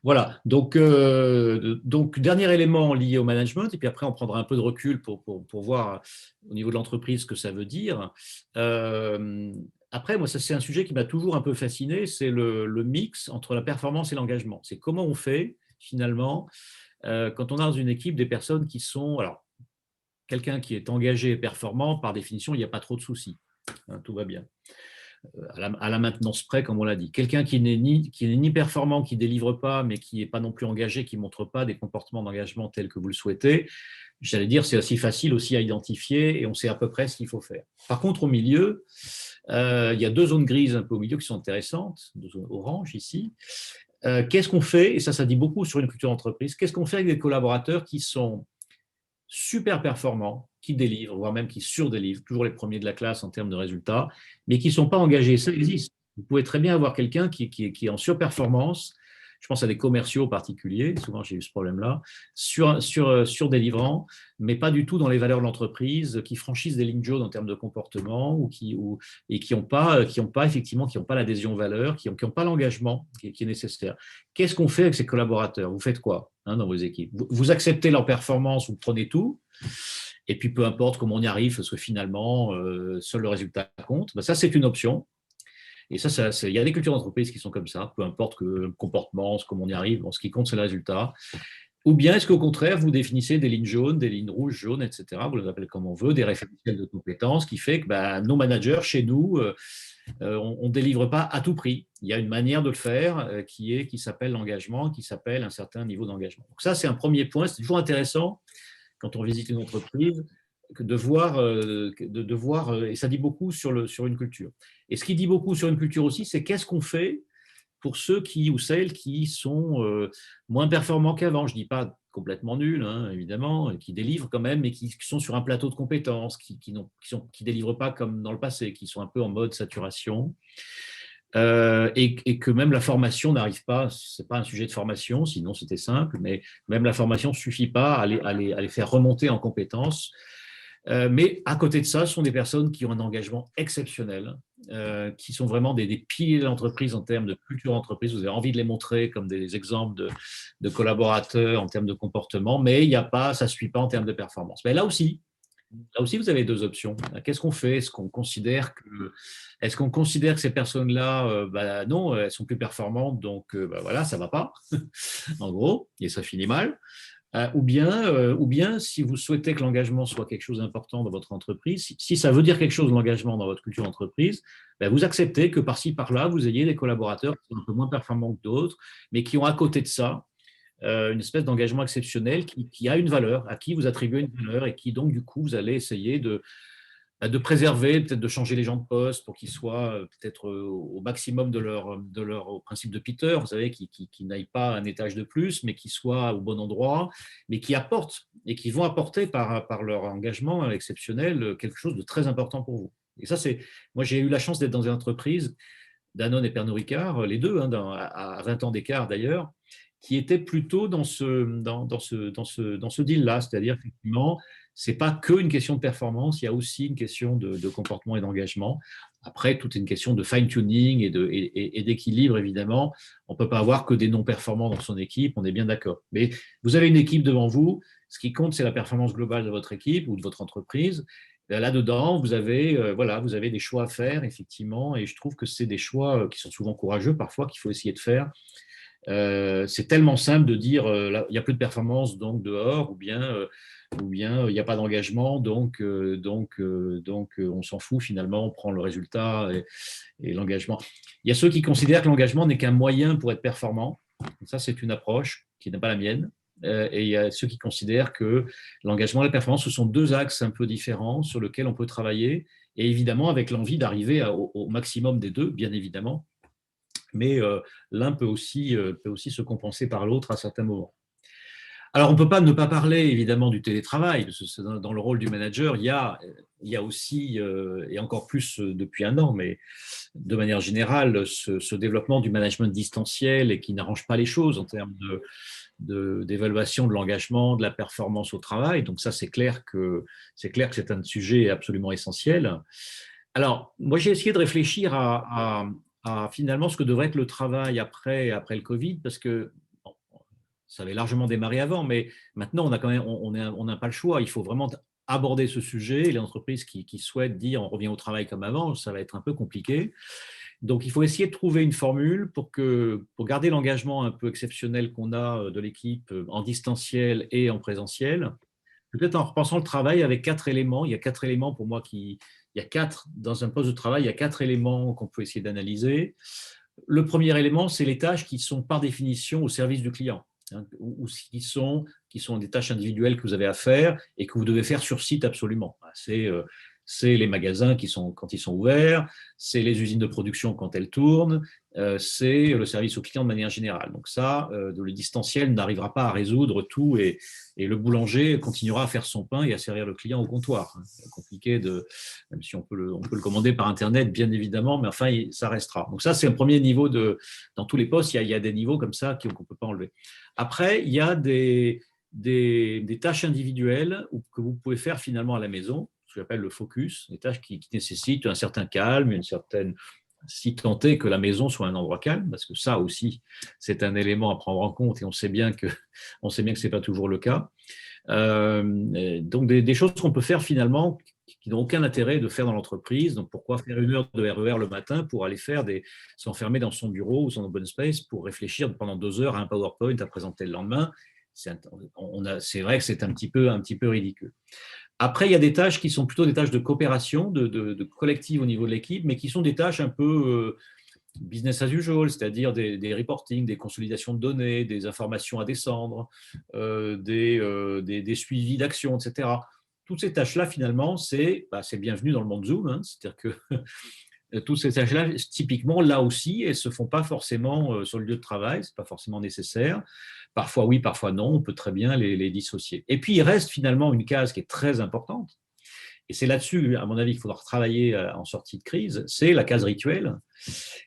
Voilà, donc dernier élément lié au management, et puis après on prendra un peu de recul pour voir au niveau de l'entreprise ce que ça veut dire. Après, moi, ça c'est un sujet qui m'a toujours un peu fasciné, c'est le mix entre la performance et l'engagement. C'est comment on fait finalement quand on a dans une équipe des personnes qui sont… Alors, quelqu'un qui est engagé et performant, par définition, il n'y a pas trop de soucis. Tout va bien. à la maintenance près, comme on l'a dit. Quelqu'un qui n'est ni performant, qui ne délivre pas, mais qui n'est pas non plus engagé, qui ne montre pas des comportements d'engagement tels que vous le souhaitez, j'allais dire, c'est aussi facile aussi à identifier et on sait à peu près ce qu'il faut faire. Par contre, au milieu, il y a 2 zones grises un peu au milieu qui sont intéressantes, 2 zones orange ici. Qu'est-ce qu'on fait, et ça dit beaucoup sur une culture d'entreprise, qu'est-ce qu'on fait avec des collaborateurs qui sont super performants, qui délivrent, voire même qui surdélivrent, toujours les premiers de la classe en termes de résultats, mais qui ne sont pas engagés. Ça existe. Vous pouvez très bien avoir quelqu'un qui est en surperformance. Je pense à des commerciaux particuliers, souvent j'ai eu ce problème-là, surdélivrant, mais pas du tout dans les valeurs de l'entreprise, qui franchissent des lignes jaunes en termes de comportement et qui n'ont pas, effectivement, qui n'ont pas l'adhésion aux valeurs, qui n'ont pas l'engagement qui est nécessaire. Qu'est-ce qu'on fait avec ces collaborateurs? Vous faites quoi dans vos équipes? Vous acceptez leur performance, vous prenez tout, et puis peu importe comment on y arrive, parce que finalement, seul le résultat compte. Ça, c'est une option. Et il y a des cultures d'entreprise qui sont comme ça, peu importe que le comportement, comment on y arrive, ce qui compte, c'est le résultat. Ou bien est-ce qu'au contraire, vous définissez des lignes jaunes, des lignes rouges, jaunes, etc., vous les appelez comme on veut, des référentiels de compétences qui fait que nos managers, chez nous, on ne délivre pas à tout prix. Il y a une manière de le faire qui s'appelle l'engagement, qui s'appelle un certain niveau d'engagement. Donc ça, c'est un premier point. C'est toujours intéressant quand on visite une entreprise de voir, et ça dit beaucoup sur une culture. Et ce qui dit beaucoup sur une culture aussi, c'est qu'est-ce qu'on fait pour ceux ou celles qui sont moins performants qu'avant. Je ne dis pas complètement nuls, évidemment, qui délivrent quand même, mais qui sont sur un plateau de compétences, qui ne délivrent pas comme dans le passé, qui sont un peu en mode saturation. Et que même la formation n'arrive pas, ce n'est pas un sujet de formation, sinon c'était simple, mais même la formation ne suffit pas à les faire remonter en compétences. Mais à côté de ça, ce sont des personnes qui ont un engagement exceptionnel, qui sont vraiment des piliers de l'entreprise en termes de culture d'entreprise. Vous avez envie de les montrer comme des exemples de collaborateurs en termes de comportement, mais ça ne suit pas en termes de performance. Mais là aussi, vous avez 2 options. Qu'est-ce qu'on fait? Est-ce qu'on considère que ces personnes-là, non, elles sont plus performantes, donc voilà, ça ne va pas, en gros, et ça finit mal. Ou bien, si vous souhaitez que l'engagement soit quelque chose d'important dans votre entreprise, si ça veut dire quelque chose, l'engagement dans votre culture d'entreprise, vous acceptez que par-ci, par-là, vous ayez des collaborateurs qui sont un peu moins performants que d'autres, mais qui ont à côté de ça une espèce d'engagement exceptionnel qui a une valeur, à qui vous attribuez une valeur et qui, donc, du coup, vous allez essayer de préserver, peut-être de changer les gens de poste pour qu'ils soient peut-être au maximum de au principe de Peter, vous savez, qui n'aillent pas un étage de plus, mais qui soient au bon endroit, mais qui apportent et qui vont apporter par leur engagement exceptionnel quelque chose de très important pour vous. Et ça, moi, j'ai eu la chance d'être dans une entreprise, Danone et Pernod Ricard, les deux, à 20 ans d'écart d'ailleurs, qui étaient plutôt dans ce deal-là, c'est-à-dire effectivement, ce n'est pas qu'une question de performance, il y a aussi une question de comportement et d'engagement. Après, tout est une question de fine-tuning et d'équilibre, évidemment. On ne peut pas avoir que des non-performants dans son équipe, on est bien d'accord. Mais vous avez une équipe devant vous, ce qui compte, c'est la performance globale de votre équipe ou de votre entreprise. Là-dedans, vous avez des choix à faire, effectivement, et je trouve que c'est des choix qui sont souvent courageux, parfois, qu'il faut essayer de faire. C'est tellement simple de dire il n'y a plus de performance, donc dehors, ou bien il n'y a pas d'engagement, donc on s'en fout finalement, on prend le résultat et l'engagement. Il y a ceux qui considèrent que l'engagement n'est qu'un moyen pour être performant. Ça, c'est une approche qui n'est pas la mienne. Et il y a ceux qui considèrent que l'engagement et la performance, ce sont 2 axes un peu différents sur lesquels on peut travailler, et évidemment avec l'envie d'arriver au maximum des 2, bien évidemment. Mais l'un peut aussi se compenser par l'autre à certains moments. Alors, on ne peut pas ne pas parler évidemment du télétravail, parce que dans le rôle du manager, il y a aussi, et encore plus depuis 1 an, mais de manière générale, ce développement du management distanciel et qui n'arrange pas les choses en termes d'évaluation de l'engagement, de la performance au travail. Donc ça, c'est clair que c'est un sujet absolument essentiel. Alors, moi, j'ai essayé de réfléchir à finalement ce que devrait être le travail après le Covid, parce que bon, ça avait largement démarré avant, mais maintenant, on n'a pas le choix. Il faut vraiment aborder ce sujet. Les entreprises qui souhaitent dire on revient au travail comme avant, ça va être un peu compliqué. Donc, il faut essayer de trouver une formule pour garder l'engagement un peu exceptionnel qu'on a de l'équipe en distanciel et en présentiel. Peut-être en repensant le travail avec 4 éléments. Il y a 4 éléments pour moi qui dans un poste de travail, il y a 4 éléments qu'on peut essayer d'analyser. Le premier élément, c'est les tâches qui sont par définition au service du client, hein, ou qui sont des tâches individuelles que vous avez à faire et que vous devez faire sur site absolument. C'est les magasins quand ils sont ouverts, c'est les usines de production quand elles tournent, c'est le service au client de manière générale. Donc ça, le distanciel n'arrivera pas à résoudre tout et le boulanger continuera à faire son pain et à servir le client au comptoir. C'est compliqué, même si on peut le commander par Internet, bien évidemment, mais enfin, ça restera. Donc ça, c'est un premier niveau dans tous les postes, il y a des niveaux comme ça qu'on ne peut pas enlever. Après, il y a des tâches individuelles que vous pouvez faire finalement à la maison, ce que j'appelle le focus, des tâches qui nécessitent un certain calme, si tant est que la maison soit un endroit calme, parce que ça aussi, c'est un élément à prendre en compte et on sait bien que ce n'est pas toujours le cas. Donc, des choses qu'on peut faire finalement qui n'ont aucun intérêt de faire dans l'entreprise. Donc, pourquoi faire 1 heure de RER le matin pour aller s'enfermer dans son bureau ou son open space pour réfléchir pendant 2 heures à un PowerPoint à présenter le lendemain? C'est vrai que c'est un petit peu ridicule. Après, il y a des tâches qui sont plutôt des tâches de coopération, de collective au niveau de l'équipe, mais qui sont des tâches un peu business as usual, c'est-à-dire des reporting, des consolidations de données, des informations à descendre, des suivis d'actions, etc. Toutes ces tâches-là, finalement, c'est bienvenu dans le monde Zoom, hein, c'est-à-dire que toutes ces tâches-là, typiquement, là aussi, elles ne se font pas forcément sur le lieu de travail, ce n'est pas forcément nécessaire. Parfois oui, parfois non, on peut très bien les dissocier. Et puis, il reste finalement une case qui est très importante, et c'est là-dessus, à mon avis, qu'il faudra travailler en sortie de crise, c'est la case rituelle.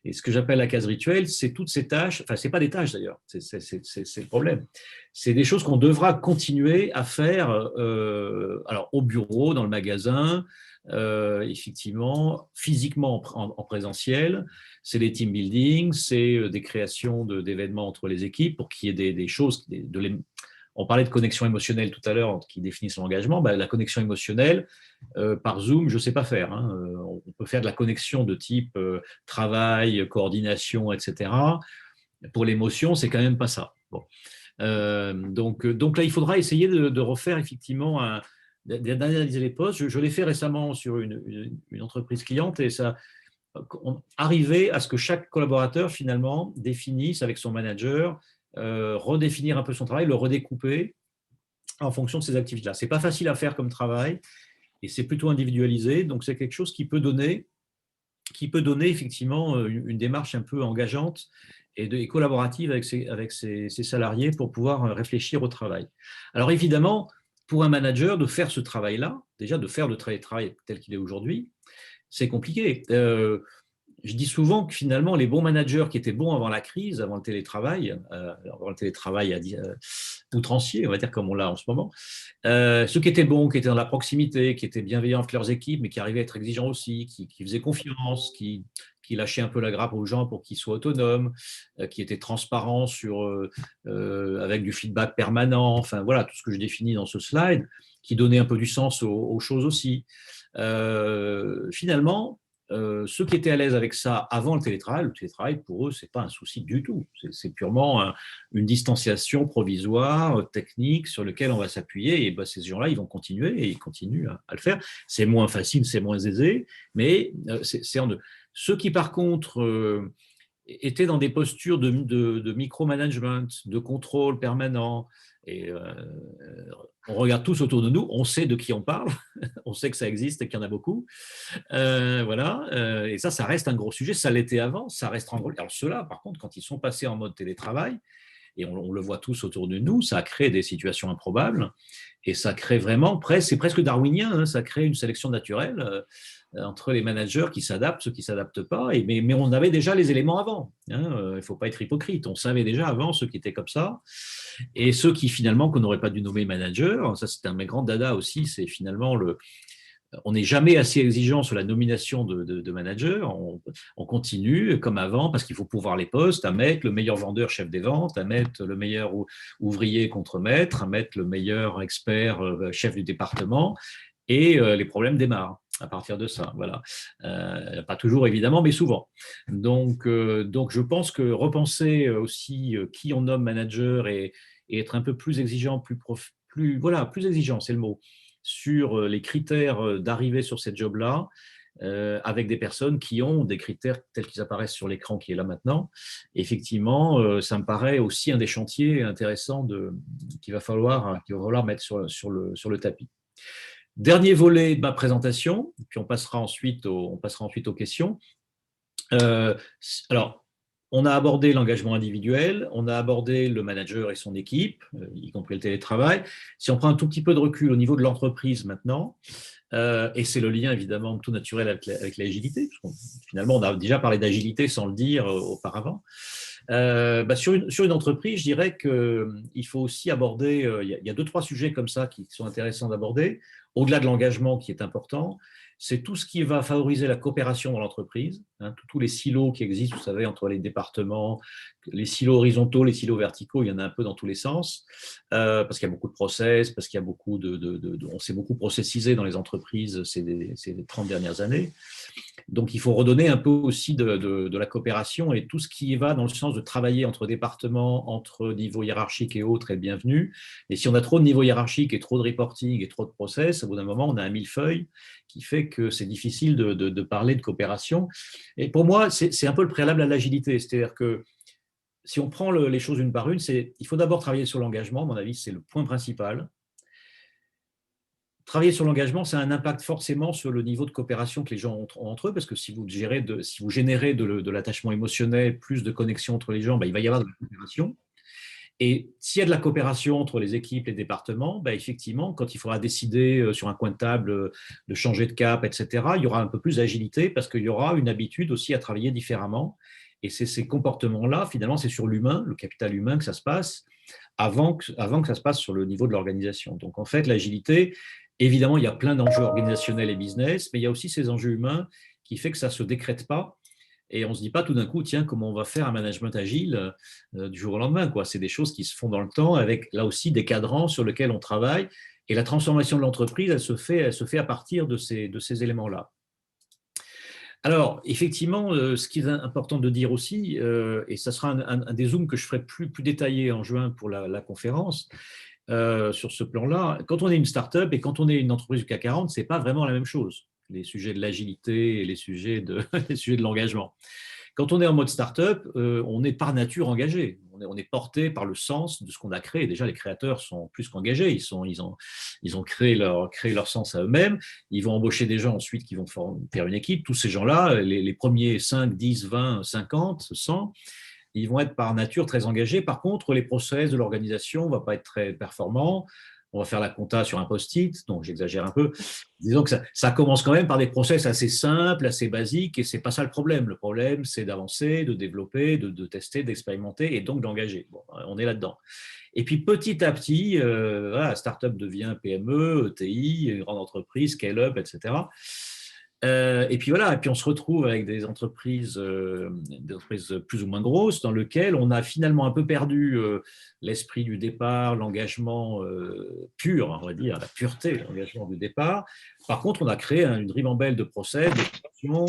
Et ce que j'appelle la case rituelle, c'est toutes ces tâches, enfin, ce n'est pas des tâches d'ailleurs, c'est le problème. C'est des choses qu'on devra continuer à faire alors, au bureau, dans le magasin, effectivement, physiquement en présentiel. C'est des team building, c'est des créations d'événements entre les équipes pour qu'il y ait des choses, on parlait de connexion émotionnelle tout à l'heure qui définissent l'engagement. La connexion émotionnelle, par Zoom, je ne sais pas faire. Hein. On peut faire de la connexion de type travail, coordination, etc. Pour l'émotion, c'est quand même pas ça. Bon. Donc là, il faudra essayer de refaire effectivement, d'analyser les postes. Je l'ai fait récemment sur une entreprise cliente et arriver à ce que chaque collaborateur finalement définisse avec son manager, redéfinir un peu son travail, le redécouper en fonction de ces activités-là. Ce n'est pas facile à faire comme travail et c'est plutôt individualisé, donc c'est quelque chose qui peut donner effectivement une démarche un peu engageante et collaborative avec ses salariés pour pouvoir réfléchir au travail. Alors évidemment, pour un manager, de faire ce travail-là, déjà de faire le travail tel qu'il est aujourd'hui, c'est compliqué. Je dis souvent que finalement, les bons managers qui étaient bons avant la crise, avant le télétravail outrancier, on va dire comme on l'a en ce moment, ceux qui étaient bons, qui étaient dans la proximité, qui étaient bienveillants avec leurs équipes, mais qui arrivaient à être exigeants aussi, qui faisaient confiance, qui lâchaient un peu la grappe aux gens pour qu'ils soient autonomes, qui étaient transparents avec du feedback permanent, enfin voilà, tout ce que je définis dans ce slide, qui donnaient un peu du sens aux choses aussi. Finalement, ceux qui étaient à l'aise avec ça avant le télétravail, pour eux, ce n'est pas un souci du tout. C'est purement une distanciation provisoire, technique, sur laquelle on va s'appuyer. Et ces gens-là, ils vont continuer et ils continuent à le faire. C'est moins facile, c'est moins aisé, mais c'est en deux. Ceux qui, par contre, étaient dans des postures de micromanagement, de contrôle permanent, et on regarde tous autour de nous, on sait de qui on parle, on sait que ça existe et qu'il y en a beaucoup. Voilà, et ça reste un gros sujet. Ça l'était avant, ça reste un gros. Alors ceux-là, par contre, quand ils sont passés en mode télétravail, et on le voit tous autour de nous, ça a créé des situations improbables, et ça crée vraiment, c'est presque darwinien, hein, ça crée une sélection naturelle entre les managers qui s'adaptent, ceux qui ne s'adaptent pas, mais on avait déjà les éléments avant. Hein, il ne faut pas être hypocrite, on savait déjà avant ceux qui étaient comme ça, et ceux qui finalement qu'on n'aurait pas dû nommer manager. Ça c'est un de mes grands dada aussi, c'est finalement on n'est jamais assez exigeant sur la nomination de manager. On continue comme avant parce qu'il faut pouvoir les postes, à mettre le meilleur vendeur chef des ventes, à mettre le meilleur ouvrier contre-maître, à mettre le meilleur expert chef du département, et les problèmes démarrent à partir de ça. Voilà. Pas toujours évidemment, mais souvent. Donc je pense que repenser aussi qui on nomme manager et être un peu plus exigeant, plus exigeant, c'est le mot, sur les critères d'arrivée sur ces jobs-là, avec des personnes qui ont des critères tels qu'ils apparaissent sur l'écran qui est là maintenant. Et effectivement, ça me paraît aussi un des chantiers intéressants qu'il va falloir mettre sur le tapis. Dernier volet de ma présentation, puis on passera ensuite aux questions. Alors, on a abordé l'engagement individuel, on a abordé le manager et son équipe, y compris le télétravail. Si on prend un tout petit peu de recul au niveau de l'entreprise maintenant, et c'est le lien évidemment tout naturel avec l'agilité, finalement on a déjà parlé d'agilité sans le dire auparavant. Sur une entreprise, je dirais qu'il faut aussi aborder, il y a 2-3 sujets comme ça qui sont intéressants d'aborder, au-delà de l'engagement qui est important. C'est tout ce qui va favoriser la coopération dans l'entreprise, tous les silos qui existent, vous savez, entre les départements, les silos horizontaux, les silos verticaux, il y en a un peu dans tous les sens, parce qu'il y a beaucoup de process, parce qu'il y a beaucoup on s'est beaucoup processisé dans les entreprises ces 30 dernières années. Donc, il faut redonner un peu aussi de la coopération, et tout ce qui va dans le sens de travailler entre départements, entre niveaux hiérarchiques et autres est bienvenu. Et si on a trop de niveaux hiérarchiques et trop de reporting et trop de process, au bout d'un moment, on a un millefeuille qui fait que c'est difficile de parler de coopération. Et pour moi, c'est un peu le préalable à l'agilité. C'est-à-dire que si on prend les choses une par une, il faut d'abord travailler sur l'engagement. À mon avis, c'est le point principal. Travailler sur l'engagement, ça a un impact forcément sur le niveau de coopération que les gens ont entre eux, parce que si vous générez de l'attachement émotionnel, plus de connexion entre les gens, il va y avoir de la coopération. Et s'il y a de la coopération entre les équipes, les départements, effectivement, quand il faudra décider sur un coin de table de changer de cap, etc., il y aura un peu plus d'agilité parce qu'il y aura une habitude aussi à travailler différemment. Et c'est ces comportements-là, finalement, c'est sur l'humain, le capital humain que ça se passe, avant que ça se passe sur le niveau de l'organisation. Donc, en fait, l'agilité, évidemment, il y a plein d'enjeux organisationnels et business, mais il y a aussi ces enjeux humains qui fait que ça ne se décrète pas. Et on ne se dit pas tout d'un coup, tiens, comment on va faire un management agile du jour au lendemain, quoi. C'est des choses qui se font dans le temps, avec là aussi des cadrans sur lesquels on travaille. Et la transformation de l'entreprise, elle se fait à partir de ces éléments-là. Alors, effectivement, ce qui est important de dire aussi, et ça sera un des zooms que je ferai plus détaillé en juin pour la conférence, sur ce plan-là, quand on est une start-up et quand on est une entreprise du CAC 40, ce n'est pas vraiment la même chose, les sujets de l'agilité et les sujets de l'engagement. Quand on est en mode start-up, on est par nature engagé. On est porté par le sens de ce qu'on a créé. Déjà, les créateurs sont plus qu'engagés. Ils ont créé leur sens à eux-mêmes. Ils vont embaucher des gens ensuite qui vont faire une équipe. Tous ces gens-là, les premiers 5, 10, 20, 50, 100, ils vont être par nature très engagés. Par contre, les process de l'organisation ne vont pas être très performants. On va faire la compta sur un post-it, donc j'exagère un peu. Disons que ça commence quand même par des process assez simples, assez basiques, et ce n'est pas ça le problème. Le problème, c'est d'avancer, de développer, de tester, d'expérimenter, et donc d'engager. Bon, on est là-dedans. Et puis petit à petit, voilà, start-up devient PME, ETI, grande entreprise, scale-up, etc. Et puis voilà, et puis on se retrouve avec des entreprises plus ou moins grosses dans lesquelles on a finalement un peu perdu l'esprit du départ, l'engagement pur, on va dire, la pureté, l'engagement du départ. Par contre, on a créé une ribambelle de process, de fonctions.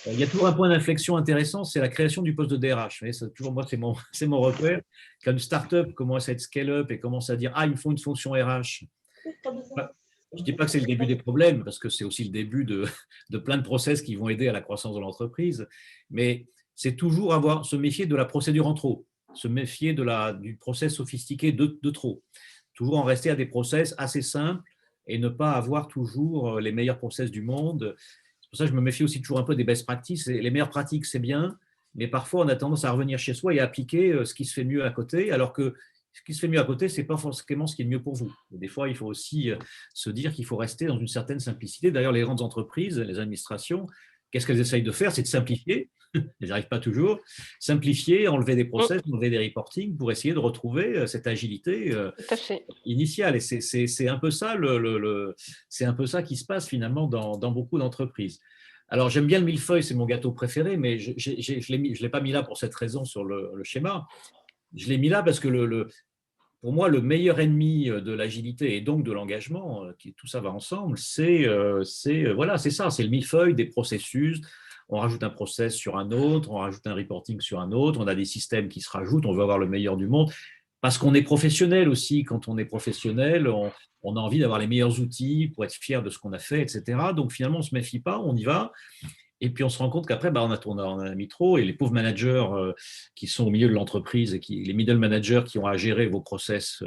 Il y a toujours un point d'inflexion intéressant, c'est la création du poste de DRH. Vous voyez, toujours moi, c'est mon repère. Quand une start-up commence à être scale-up et commence à dire ah, il me faut une fonction RH. Je ne dis pas que c'est le début des problèmes, parce que c'est aussi le début de plein de process qui vont aider à la croissance de l'entreprise, mais c'est toujours se méfier de la procédure en trop, se méfier du process sophistiqué de trop. Toujours en rester à des process assez simples et ne pas avoir toujours les meilleurs process du monde. C'est pour ça que je me méfie aussi toujours un peu des best practices. Les meilleures pratiques, c'est bien, mais parfois on a tendance à revenir chez soi et à appliquer ce qui se fait mieux à côté, alors que ce qui se fait mieux à côté, ce n'est pas forcément ce qui est le mieux pour vous. Des fois, il faut aussi se dire qu'il faut rester dans une certaine simplicité. D'ailleurs, les grandes entreprises, les administrations, qu'est-ce qu'elles essayent de faire? C'est de simplifier. Elles n'y arrivent pas toujours. Simplifier, enlever des process, enlever des reporting pour essayer de retrouver cette agilité initiale. Et c'est un peu ça, c'est un peu ça qui se passe finalement dans beaucoup d'entreprises. Alors, j'aime bien le millefeuille, c'est mon gâteau préféré, mais je ne l'ai pas mis là pour cette raison sur le schéma. Je l'ai mis là parce que pour moi, le meilleur ennemi de l'agilité et donc de l'engagement, tout ça va ensemble, c'est ça, c'est le millefeuille des processus. On rajoute un process sur un autre, on rajoute un reporting sur un autre, on a des systèmes qui se rajoutent, on veut avoir le meilleur du monde. Parce qu'on est professionnel aussi. Quand on est professionnel, on a envie d'avoir les meilleurs outils pour être fier de ce qu'on a fait, etc. Donc finalement, on ne se méfie pas, on y va. Et puis on se rend compte qu'après, on a mis trop, et les pauvres managers qui sont au milieu de l'entreprise, et les middle managers qui ont à gérer vos process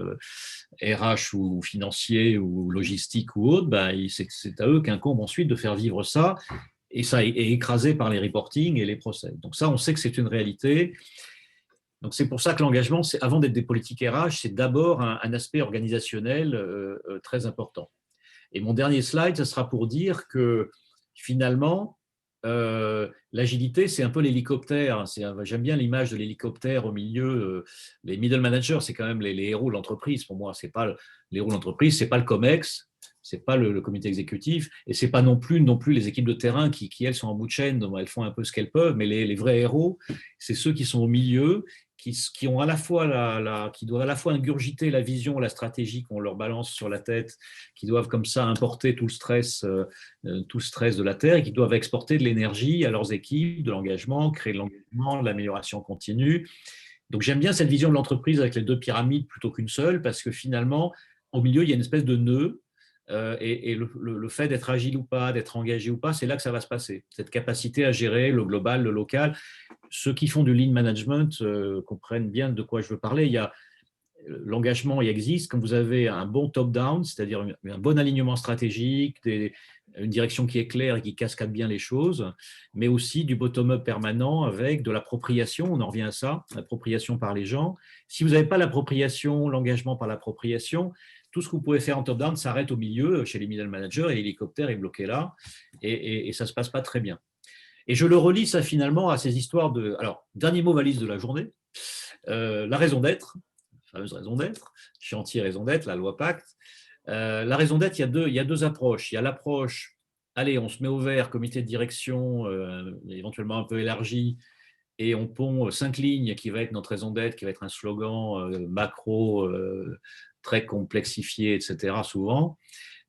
RH ou financiers ou logistiques ou autres, c'est à eux qu'incombe ensuite de faire vivre ça, et ça est écrasé par les reporting et les process. Donc ça, on sait que c'est une réalité. Donc c'est pour ça que l'engagement, avant d'être des politiques RH, c'est d'abord un aspect organisationnel très important. Et mon dernier slide, ce sera pour dire que finalement, l'agilité, c'est un peu l'hélicoptère. J'aime bien l'image de l'hélicoptère au milieu. Les middle managers, c'est quand même les héros de l'entreprise. Pour moi, c'est pas les héros de l'entreprise, c'est pas le COMEX, c'est pas le comité exécutif, et c'est pas non plus les équipes de terrain qui elles sont en bout de chaîne, donc elles font un peu ce qu'elles peuvent. Mais les vrais héros, c'est ceux qui sont au milieu, qui ont à la fois qui doivent à la fois ingurgiter la vision, la stratégie qu'on leur balance sur la tête, qui doivent comme ça importer tout le stress de la terre, et qui doivent exporter de l'énergie à leurs équipes, de l'engagement, créer de l'engagement, de l'amélioration continue. Donc j'aime bien cette vision de l'entreprise avec les deux pyramides plutôt qu'une seule, parce que finalement, au milieu, il y a une espèce de nœud. Et le fait d'être agile ou pas, d'être engagé ou pas, c'est là que ça va se passer. Cette capacité à gérer le global, le local. Ceux qui font du lean management comprennent bien de quoi je veux parler. L'engagement il existe quand vous avez un bon top-down, c'est-à-dire un bon alignement stratégique, une direction qui est claire et qui cascade bien les choses, mais aussi du bottom-up permanent avec de l'appropriation, on en revient à ça, l'appropriation par les gens. Si vous n'avez pas l'appropriation, l'engagement par l'appropriation, tout ce que vous pouvez faire en top-down s'arrête au milieu chez les middle managers, et l'hélicoptère est bloqué là, et ça ne se passe pas très bien. Et je le relis ça finalement à ces histoires de… Alors, dernier mot valise de la journée, la raison d'être, fameuse raison d'être, chantier raison d'être, la loi Pacte. La raison d'être, il y a deux approches. Il y a l'approche, allez, on se met au vert, comité de direction, éventuellement un peu élargi, et on pond 5 lignes qui va être notre raison d'être, qui va être un slogan macro, très complexifié, etc. souvent.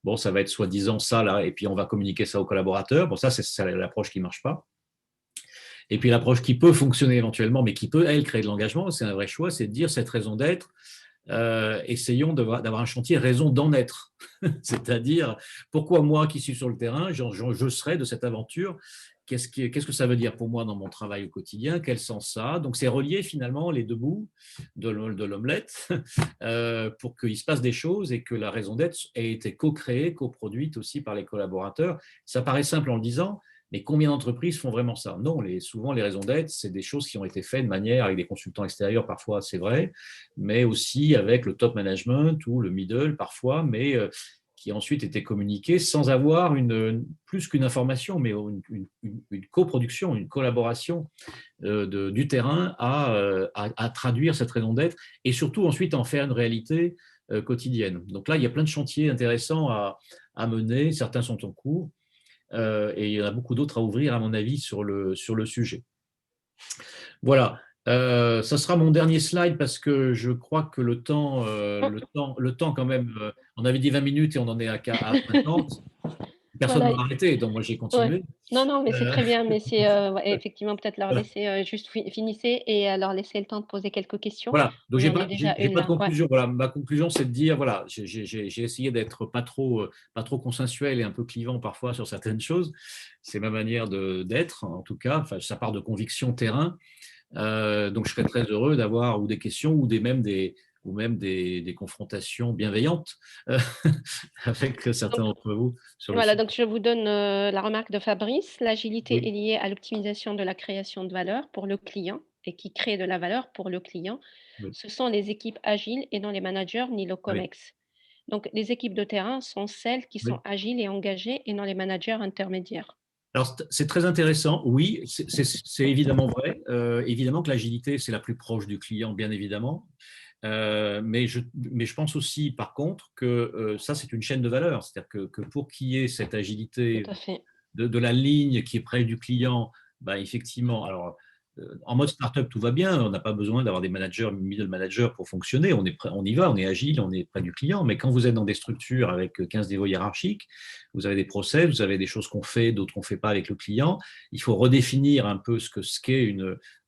Bon, ça va être soi-disant ça, là, et puis on va communiquer ça aux collaborateurs. Bon, ça, c'est l'approche qui ne marche pas. Et puis l'approche qui peut fonctionner éventuellement, mais qui peut, elle, créer de l'engagement, c'est un vrai choix, c'est de dire cette raison d'être, essayons d'avoir un chantier raison d'en être. C'est-à-dire, pourquoi moi qui suis sur le terrain, je serai de cette aventure, qu'est-ce que ça veut dire pour moi dans mon travail au quotidien, quel sens ça a. Donc c'est relier finalement les deux bouts de l'omelette pour qu'il se passe des choses et que la raison d'être ait été co-créée, coproduite aussi par les collaborateurs. Ça paraît simple en le disant, mais combien d'entreprises font vraiment ça? Non, souvent les raisons d'être, c'est des choses qui ont été faites de manière avec des consultants extérieurs, parfois c'est vrai, mais aussi avec le top management ou le middle parfois, mais qui ensuite étaient communiquées sans avoir plus qu'une information, mais une coproduction, une collaboration du terrain à traduire cette raison d'être, et surtout ensuite en faire une réalité quotidienne. Donc là, il y a plein de chantiers intéressants à mener, certains sont en cours. Et il y en a beaucoup d'autres à ouvrir, à mon avis, sur le sujet. Voilà. Ça sera mon dernier slide parce que je crois que le temps quand même, on avait dit 20 minutes et on en est à 50. Personne ne Voilà. m'a arrêté, donc moi j'ai Ouais. continué. Non, mais c'est Euh, très bien, mais c'est, ouais, effectivement, peut-être leur voilà. laisser, juste finissez et leur laisser le temps de poser quelques questions. Voilà. Donc On en est déjà j'ai une pas de là, ouais. conclusion. Voilà. Ma conclusion, c'est de dire, voilà, j'ai essayé d'être pas trop consensuel et un peu clivant parfois sur certaines choses. C'est ma manière d'être, en tout cas. Enfin, ça part de conviction terrain. Donc, je serais très heureux d'avoir ou des questions ou même des confrontations bienveillantes avec certains Donc d'entre vous sur le voilà, sujet. donc je vous donne, la remarque de Fabrice. L'agilité est Oui, liée à l'optimisation de la création de valeur pour le client et qui crée de la valeur pour le client. oui, Ce sont les équipes agiles et non les managers ni le oui, COMEX. Donc les équipes de terrain sont celles qui oui. sont agiles et engagées et non les managers intermédiaires. Alors, c'est très intéressant. Oui, c'est évidemment vrai. Évidemment que l'agilité, c'est la plus proche du client, bien évidemment. Mais je pense aussi, par contre, que ça, c'est une chaîne de valeur. C'est-à-dire que pour qu'il y ait cette Tout agilité à fait. de la ligne qui est près du client, bah, effectivement, alors en mode startup, tout va bien. On n'a pas besoin d'avoir des managers, middle managers pour fonctionner. On y va, on est agile, on est près du client. Mais quand vous êtes dans des structures avec 15 niveaux hiérarchiques, vous avez des process, vous avez des choses qu'on fait, d'autres qu'on ne fait pas avec le client. Il faut redéfinir un peu ce qu'est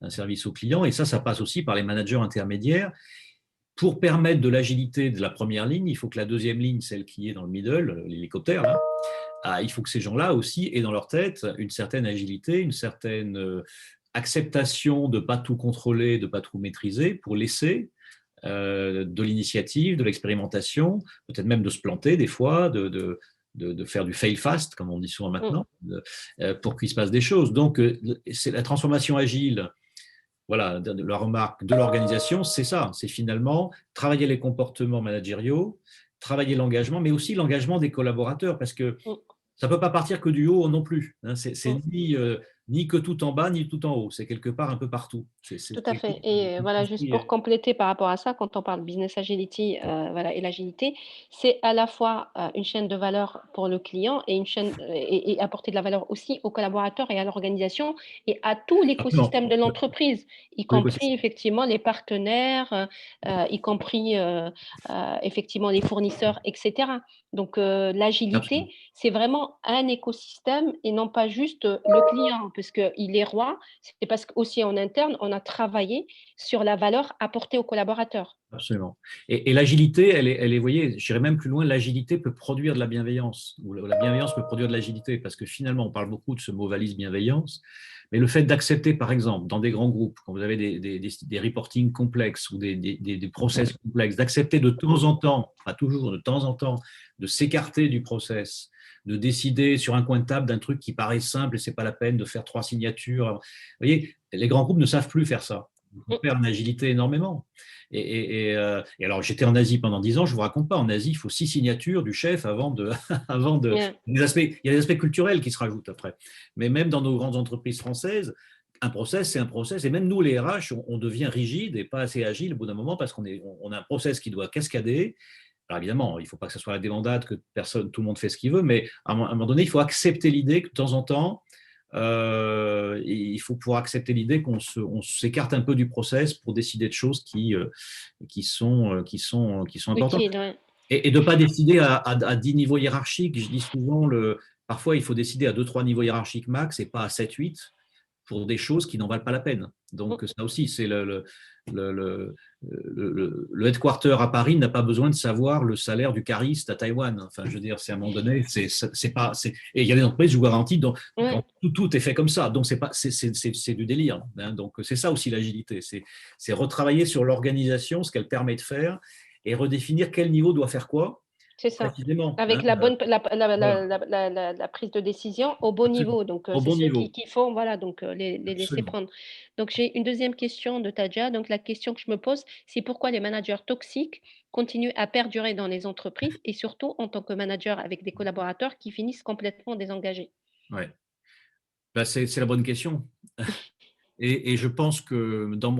un service au client. Et ça passe aussi par les managers intermédiaires pour permettre de l'agilité de la première ligne, il faut que la deuxième ligne, celle qui est dans le middle, l'hélicoptère, là, il faut que ces gens-là aussi aient dans leur tête une certaine agilité, une certaine acceptation de ne pas tout contrôler, de ne pas tout maîtriser, pour laisser de l'initiative, de l'expérimentation, peut-être même de se planter des fois, de faire du fail fast, comme on dit souvent maintenant, pour qu'il se passe des choses. Donc, c'est la transformation agile. Voilà, la remarque de l'organisation, c'est ça, c'est finalement travailler les comportements managériaux, travailler l'engagement, mais aussi l'engagement des collaborateurs, parce que ça ne peut pas partir que du haut non plus. Hein. C'est ni que tout en bas, ni tout en haut. C'est quelque part un peu partout. Tout à fait et voilà, juste pour compléter par rapport à ça, quand on parle business agility, voilà et l'agilité, c'est à la fois, une chaîne de valeur pour le client et une chaîne, et apporter de la valeur aussi aux collaborateurs et à l'organisation et à tout Absolument. l'écosystème de l'entreprise, y compris effectivement les partenaires, y compris, effectivement les fournisseurs et cetera. Donc, l'agilité, c'est vraiment un écosystème et non pas juste, le client, parce qu'il est roi. C'est parce qu'aussi en interne, on a travaillé sur la valeur apportée aux collaborateurs. Absolument. Et l'agilité, vous voyez, j'irais même plus loin, l'agilité peut produire de la bienveillance, ou la bienveillance peut produire de l'agilité, parce que finalement, on parle beaucoup de ce mot valise bienveillance, mais le fait d'accepter, par exemple, dans des grands groupes, quand vous avez des reporting complexes ou des process complexes, d'accepter de temps en temps, pas toujours, de temps en temps, de s'écarter du process, de décider sur un coin de table d'un truc qui paraît simple et c'est pas la peine de faire 3 signatures. Vous voyez, les grands groupes ne savent plus faire ça. On perd en agilité énormément. Et alors, j'étais en Asie pendant 10 ans, je ne vous raconte pas, en Asie, il faut 6 signatures du chef avant de. Il y a des aspects culturels qui se rajoutent après. Mais même dans nos grandes entreprises françaises, un process, c'est un process. Et même nous, les RH, on devient rigide et pas assez agile au bout d'un moment parce qu'on a un process qui doit cascader. Alors évidemment, il ne faut pas que ce soit la débandade, que tout le monde fait ce qu'il veut, mais à un moment donné, il faut accepter l'idée que de temps en temps, il faut pouvoir accepter l'idée qu'on s'écarte un peu du process pour décider de choses qui sont importantes. Utile, ouais. Et de ne pas décider à 10 niveaux hiérarchiques. Je dis souvent, parfois, il faut décider à 2-3 niveaux hiérarchiques max et pas à 7-8 pour des choses qui n'en valent pas la peine. Donc ça aussi, c'est le headquarter à Paris n'a pas besoin de savoir le salaire du cariste à Taïwan. Enfin, je veux dire, c'est à un moment donné, c'est pas. Et il y a des entreprises, je vous garantis, dont tout est fait comme ça. Donc c'est du délire. Hein. Donc c'est ça aussi l'agilité, c'est retravailler sur l'organisation, ce qu'elle permet de faire, et redéfinir quel niveau doit faire quoi. C'est ça. Précisément. Avec Hein, la bonne voilà. la prise de décision au bon niveau. Donc, Au c'est bon ceux niveau. qui font, voilà, donc les laisser Absolument. prendre. Donc, j'ai une deuxième question de Tadja. Donc, la question que je me pose, c'est pourquoi les managers toxiques continuent à perdurer dans les entreprises et surtout en tant que manager avec des collaborateurs qui finissent complètement désengagés? Ouais. Ben, c'est la bonne question. Et je pense que dans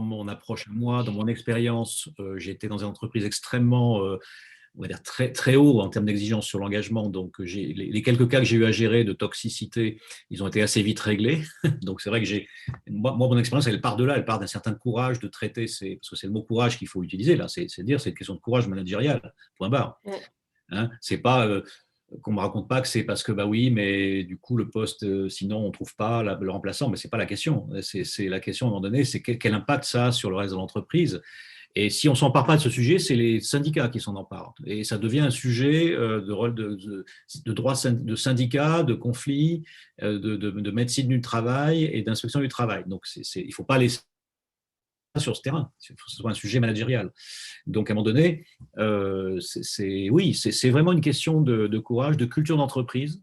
mon approche à moi, dans mon expérience, j'ai été dans une entreprise extrêmement, on va dire très, très haut en termes d'exigence sur l'engagement. Donc, les quelques cas que j'ai eu à gérer de toxicité, ils ont été assez vite réglés. Donc, c'est vrai que moi, mon expérience, elle part de là, elle part d'un certain courage de traiter, parce que c'est le mot courage qu'il faut utiliser là, c'est dire, c'est une question de courage managérial, point barre. Ouais. Hein, c'est pas qu'on me raconte pas que c'est parce que bah oui, mais du coup le poste, sinon on trouve pas le remplaçant. Mais c'est pas la question. C'est la question à un moment donné, c'est quel impact ça a sur le reste de l'entreprise. Et si on s'empare pas de ce sujet, c'est les syndicats qui s'en emparent. Et ça devient un sujet de droit de syndicat, de conflit, de médecine du travail et d'inspection du travail. Donc il ne faut pas laisser sur ce terrain. Il faut que ce soit un sujet managérial. Donc, à un moment donné, oui, c'est vraiment une question de courage, de culture d'entreprise.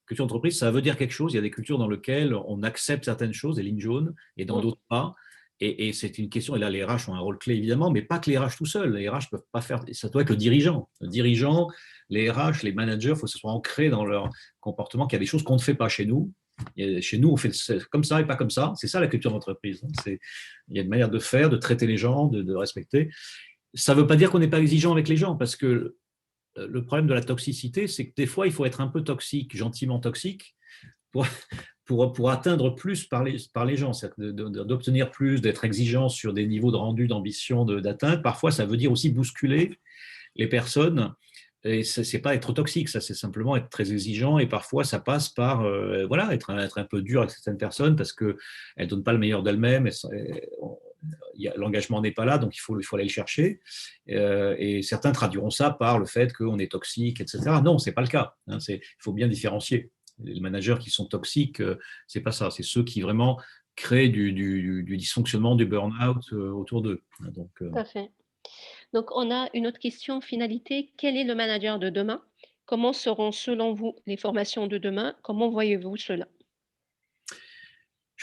Culture d'entreprise, ça veut dire quelque chose. Il y a des cultures dans lesquelles on accepte certaines choses, des lignes jaunes, et dans d'autres pas. Et c'est une question, et là, les RH ont un rôle clé, évidemment, mais pas que les RH tout seuls. Les RH ne peuvent pas faire, ça doit être le dirigeant. Le dirigeant, les RH, les managers, il faut que ce soit ancré dans leur comportement, qu'il y a des choses qu'on ne fait pas chez nous. Chez nous, on fait comme ça et pas comme ça. C'est ça la culture d'entreprise. Il y a une manière de faire, de traiter les gens, de respecter. Ça ne veut pas dire qu'on n'est pas exigeant avec les gens, parce que le problème de la toxicité, c'est que des fois, il faut être un peu toxique, gentiment toxique, pour atteindre plus par les gens, d'obtenir plus, d'être exigeant sur des niveaux de rendu, d'ambition, d'atteinte. Parfois, ça veut dire aussi bousculer les personnes. Et ce n'est pas être toxique, ça c'est simplement être très exigeant, et parfois ça passe par voilà, être un peu dur avec certaines personnes parce qu'elles ne donnent pas le meilleur d'elles-mêmes, l'engagement n'est pas là, donc il faut aller le chercher. Et certains traduiront ça par le fait qu'on est toxique, etc. Non, c'est pas le cas. Hein, il faut bien différencier. Les managers qui sont toxiques, c'est pas ça. C'est ceux qui vraiment créent du dysfonctionnement, du burn-out autour d'eux. Donc, Tout à fait. Donc, on a une autre question, finalité. Quel est le manager de demain? Comment seront, selon vous, les formations de demain? Comment voyez-vous cela?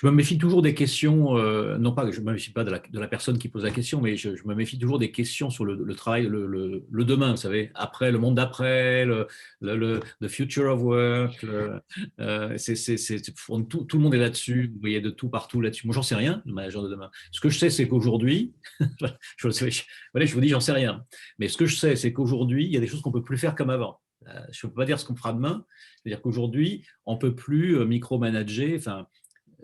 je me méfie toujours des questions, non pas que je ne me méfie pas de la personne qui pose la question, mais je me méfie toujours des questions sur le travail, le demain, vous savez, après, le monde d'après, the future of work, tout le monde est là-dessus, vous voyez de tout partout là-dessus. Moi, j'en sais rien, le manager de demain. Ce que je sais, c'est qu'aujourd'hui, voilà, je vous dis, j'en sais rien, mais ce que je sais, c'est qu'aujourd'hui, il y a des choses qu'on ne peut plus faire comme avant. Je ne peux pas dire ce qu'on fera demain, c'est-à-dire qu'aujourd'hui, on ne peut plus micromanager, enfin,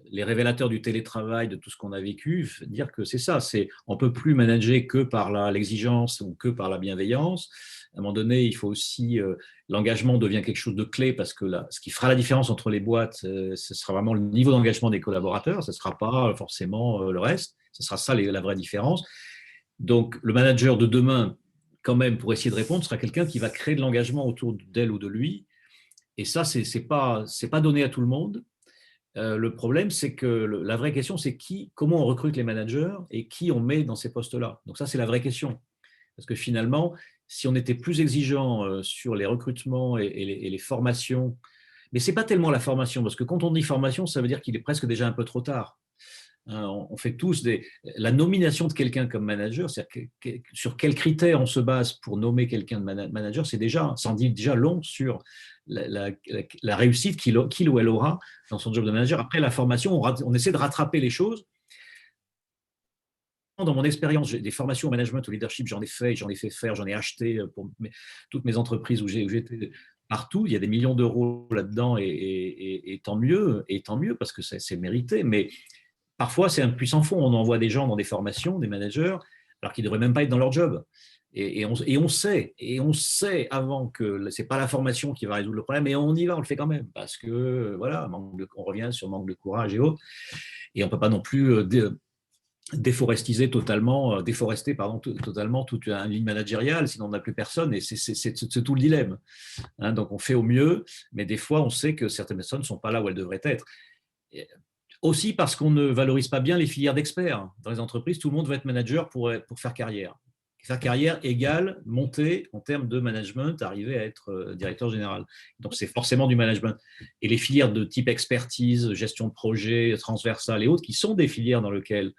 les révélateurs du télétravail, de tout ce qu'on a vécu, dire que c'est ça, on ne peut plus manager que par l'exigence ou que par la bienveillance. À un moment donné, il faut aussi, l'engagement devient quelque chose de clé parce que là, ce qui fera la différence entre les boîtes, ce sera vraiment le niveau d'engagement des collaborateurs, ce ne sera pas forcément le reste, ce sera ça la vraie différence. Donc, le manager de demain, quand même, pour essayer de répondre, sera quelqu'un qui va créer de l'engagement autour d'elle ou de lui. Et ça, c'est pas donné à tout le monde. Le problème, c'est que la vraie question, c'est comment on recrute les managers et qui on met dans ces postes-là. Donc ça, c'est la vraie question. Parce que finalement, si on était plus exigeant sur les recrutements et les formations, mais ce n'est pas tellement la formation, parce que quand on dit formation, ça veut dire qu'il est presque déjà un peu trop tard. On fait tous la nomination de quelqu'un comme manager, c'est-à-dire sur quels critères on se base pour nommer quelqu'un de manager, ça en dit déjà long sur la réussite qu'il ou elle aura dans son job de manager. Après la formation, on essaie de rattraper les choses. Dans mon expérience, des formations au management, au leadership, j'en ai fait faire, j'en ai acheté pour toutes mes entreprises où j'étais partout. Il y a des millions d'euros là-dedans et tant mieux parce que c'est mérité. Mais parfois, c'est un puissant fond. On envoie des gens dans des formations, des managers, alors qu'ils ne devraient même pas être dans leur job. On sait avant que ce n'est pas la formation qui va résoudre le problème, et on y va, on le fait quand même, parce que voilà, on revient sur manque de courage et autres. Et on ne peut pas non plus déforester totalement toute une ligne managériale, sinon on n'a plus personne, et c'est tout le dilemme. Hein, donc on fait au mieux, mais des fois on sait que certaines personnes ne sont pas là où elles devraient être. Aussi parce qu'on ne valorise pas bien les filières d'experts. Dans les entreprises, tout le monde veut être manager pour faire carrière. Faire carrière égale monter en termes de management, arriver à être directeur général. Donc, c'est forcément du management. Et les filières de type expertise, gestion de projet, transversale et autres, qui sont des filières dans lesquelles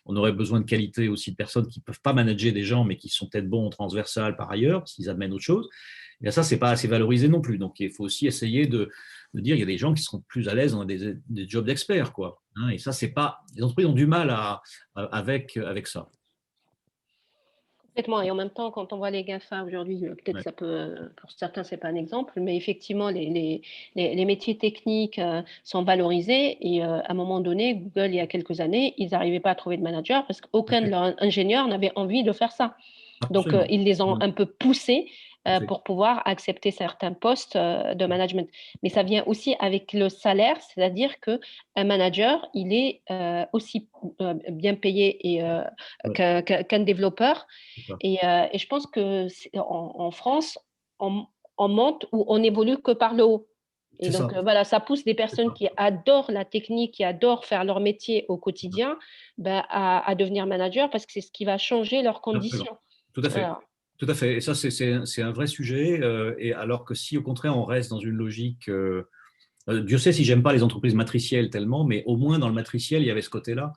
on aurait besoin de qualité aussi de personnes qui ne peuvent pas manager des gens, mais qui sont peut-être bons en transversal par ailleurs, parce qu'ils amènent autre chose. Et bien ça, ce n'est pas assez valorisé non plus. Donc, il faut aussi essayer de dire qu'il y a des gens qui seront plus à l'aise dans des jobs d'experts, quoi. Hein, et ça, c'est pas. Les entreprises ont du mal avec ça. Complètement. Et en même temps, quand on voit les GAFA aujourd'hui, peut-être Ouais. ça peut, pour certains, c'est pas un exemple, mais effectivement, les métiers techniques sont valorisés. Et à un moment donné, Google, il y a quelques années, ils n'arrivaient pas à trouver de manager parce qu'aucun de leurs ingénieurs n'avait envie de faire ça. Donc, Absolument. ils les ont un peu poussés Tout pour pouvoir accepter certains postes de management. Mais ça vient aussi avec le salaire, c'est-à-dire qu'un manager, il est aussi bien payé ouais, qu'un développeur. c'est ça. Et je pense qu'en France, on monte ou on évolue que par le haut. Et C'est ça. donc, voilà, ça pousse des C'est personnes ça. qui adorent la technique, qui adorent faire leur métier au quotidien, ben, à devenir manager parce que c'est ce qui va changer leurs Absolument. conditions. Tout à fait. Voilà. Tout à fait. Et ça, c'est un vrai sujet. Et alors que si, au contraire, on reste dans une logique. Dieu sait si j'aime pas les entreprises matricielles tellement, mais au moins dans le matriciel, il y avait ce côté-là.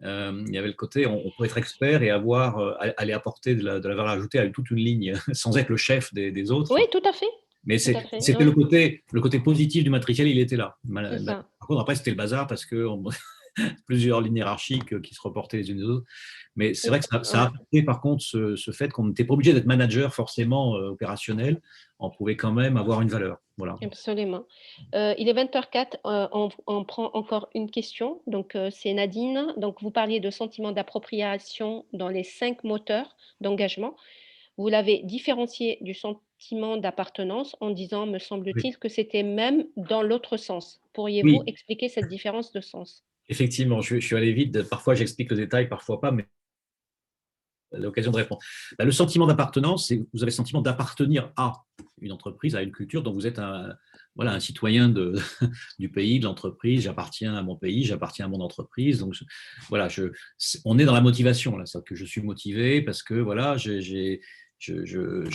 Il y avait le côté, on peut être expert et aller apporter de la valeur ajoutée à toute une ligne sans être le chef des autres. Oui, tout à fait. Mais Tout à fait. c'était Ouais, le côté positif du matriciel, il était là. c'est ça. Par contre, après, c'était le bazar parce que plusieurs lignes hiérarchiques qui se reportaient les unes des autres. Mais c'est vrai que ça a Ouais. apporté par contre ce fait qu'on n'était pas obligé d'être manager forcément opérationnel. On pouvait quand même avoir une valeur. Voilà. Absolument. Il est 20h04, on prend encore une question. Donc, c'est Nadine. Donc, vous parliez de sentiment d'appropriation dans les 5 moteurs d'engagement. Vous l'avez différencié du sentiment d'appartenance en disant, me Oui. semble-t-il, que c'était même dans l'autre sens. Pourriez-vous Oui. expliquer cette différence de sens? effectivement, je suis allé vite. Parfois, j'explique le détail, parfois pas, mais l'occasion de répondre. Bah, le sentiment d'appartenance, c'est vous avez le sentiment d'appartenir à une entreprise, à une culture dont vous êtes voilà, un citoyen du pays, de l'entreprise. J'appartiens à mon pays, j'appartiens à mon entreprise. Donc, voilà, on est dans la motivation, là. C'est-à-dire que je suis motivé parce que voilà, je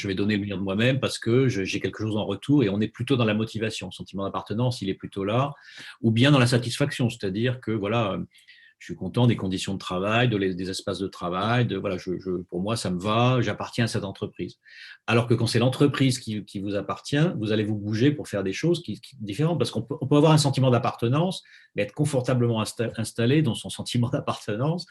vais donner le meilleur de moi-même parce que j'ai quelque chose en retour et on est plutôt dans la motivation. Le sentiment d'appartenance, il est plutôt là, ou bien dans la satisfaction, c'est-à-dire que voilà, je suis content des conditions de travail, des espaces de travail, voilà, pour moi, ça me va, j'appartiens à cette entreprise. Alors que quand c'est l'entreprise qui vous appartient, vous allez vous bouger pour faire des choses différentes, parce qu'on peut avoir un sentiment d'appartenance, mais être confortablement installé dans son sentiment d'appartenance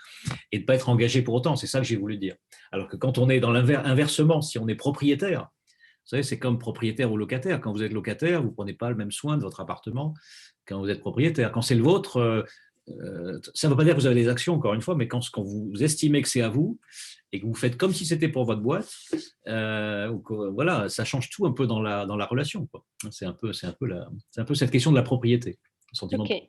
et ne pas être engagé pour autant. C'est ça que j'ai voulu dire. Alors que quand on est dans inversement, si on est propriétaire, vous savez, c'est comme propriétaire ou locataire. Quand vous êtes locataire, vous ne prenez pas le même soin de votre appartement quand vous êtes propriétaire. Quand c'est le vôtre, ça ne veut pas dire que vous avez des actions, encore une fois, mais quand vous estimez que c'est à vous et que vous faites comme si c'était pour votre boîte, voilà, ça change tout un peu dans la relation, quoi. C'est un peu cette question de la propriété, le sentiment de... Ok.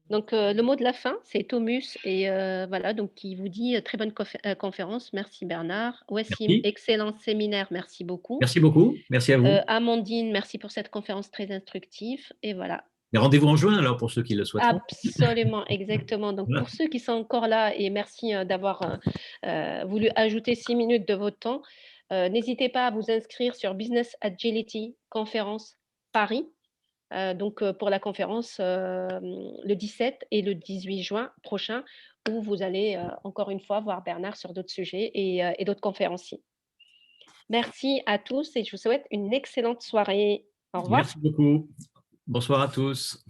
Donc, le mot de la fin, c'est Thomus et voilà, donc qui vous dit, très bonne conférence, merci Bernard. Wassim, Merci. excellent séminaire, merci beaucoup. Merci beaucoup. Merci à vous. Amandine, merci pour cette conférence très instructive et voilà. Et rendez-vous en juin, alors, pour ceux qui le souhaiteront. Absolument, exactement. Donc, Voilà. pour ceux qui sont encore là et merci, d'avoir, voulu ajouter 6 minutes de votre temps, n'hésitez pas à vous inscrire sur Business Agility Conférence Paris. Donc, pour la conférence le 17 et le 18 juin prochain, où vous allez encore une fois voir Bernard sur d'autres sujets et d'autres conférenciers. Merci à tous et je vous souhaite une excellente soirée. Au revoir. Merci beaucoup. Bonsoir à tous.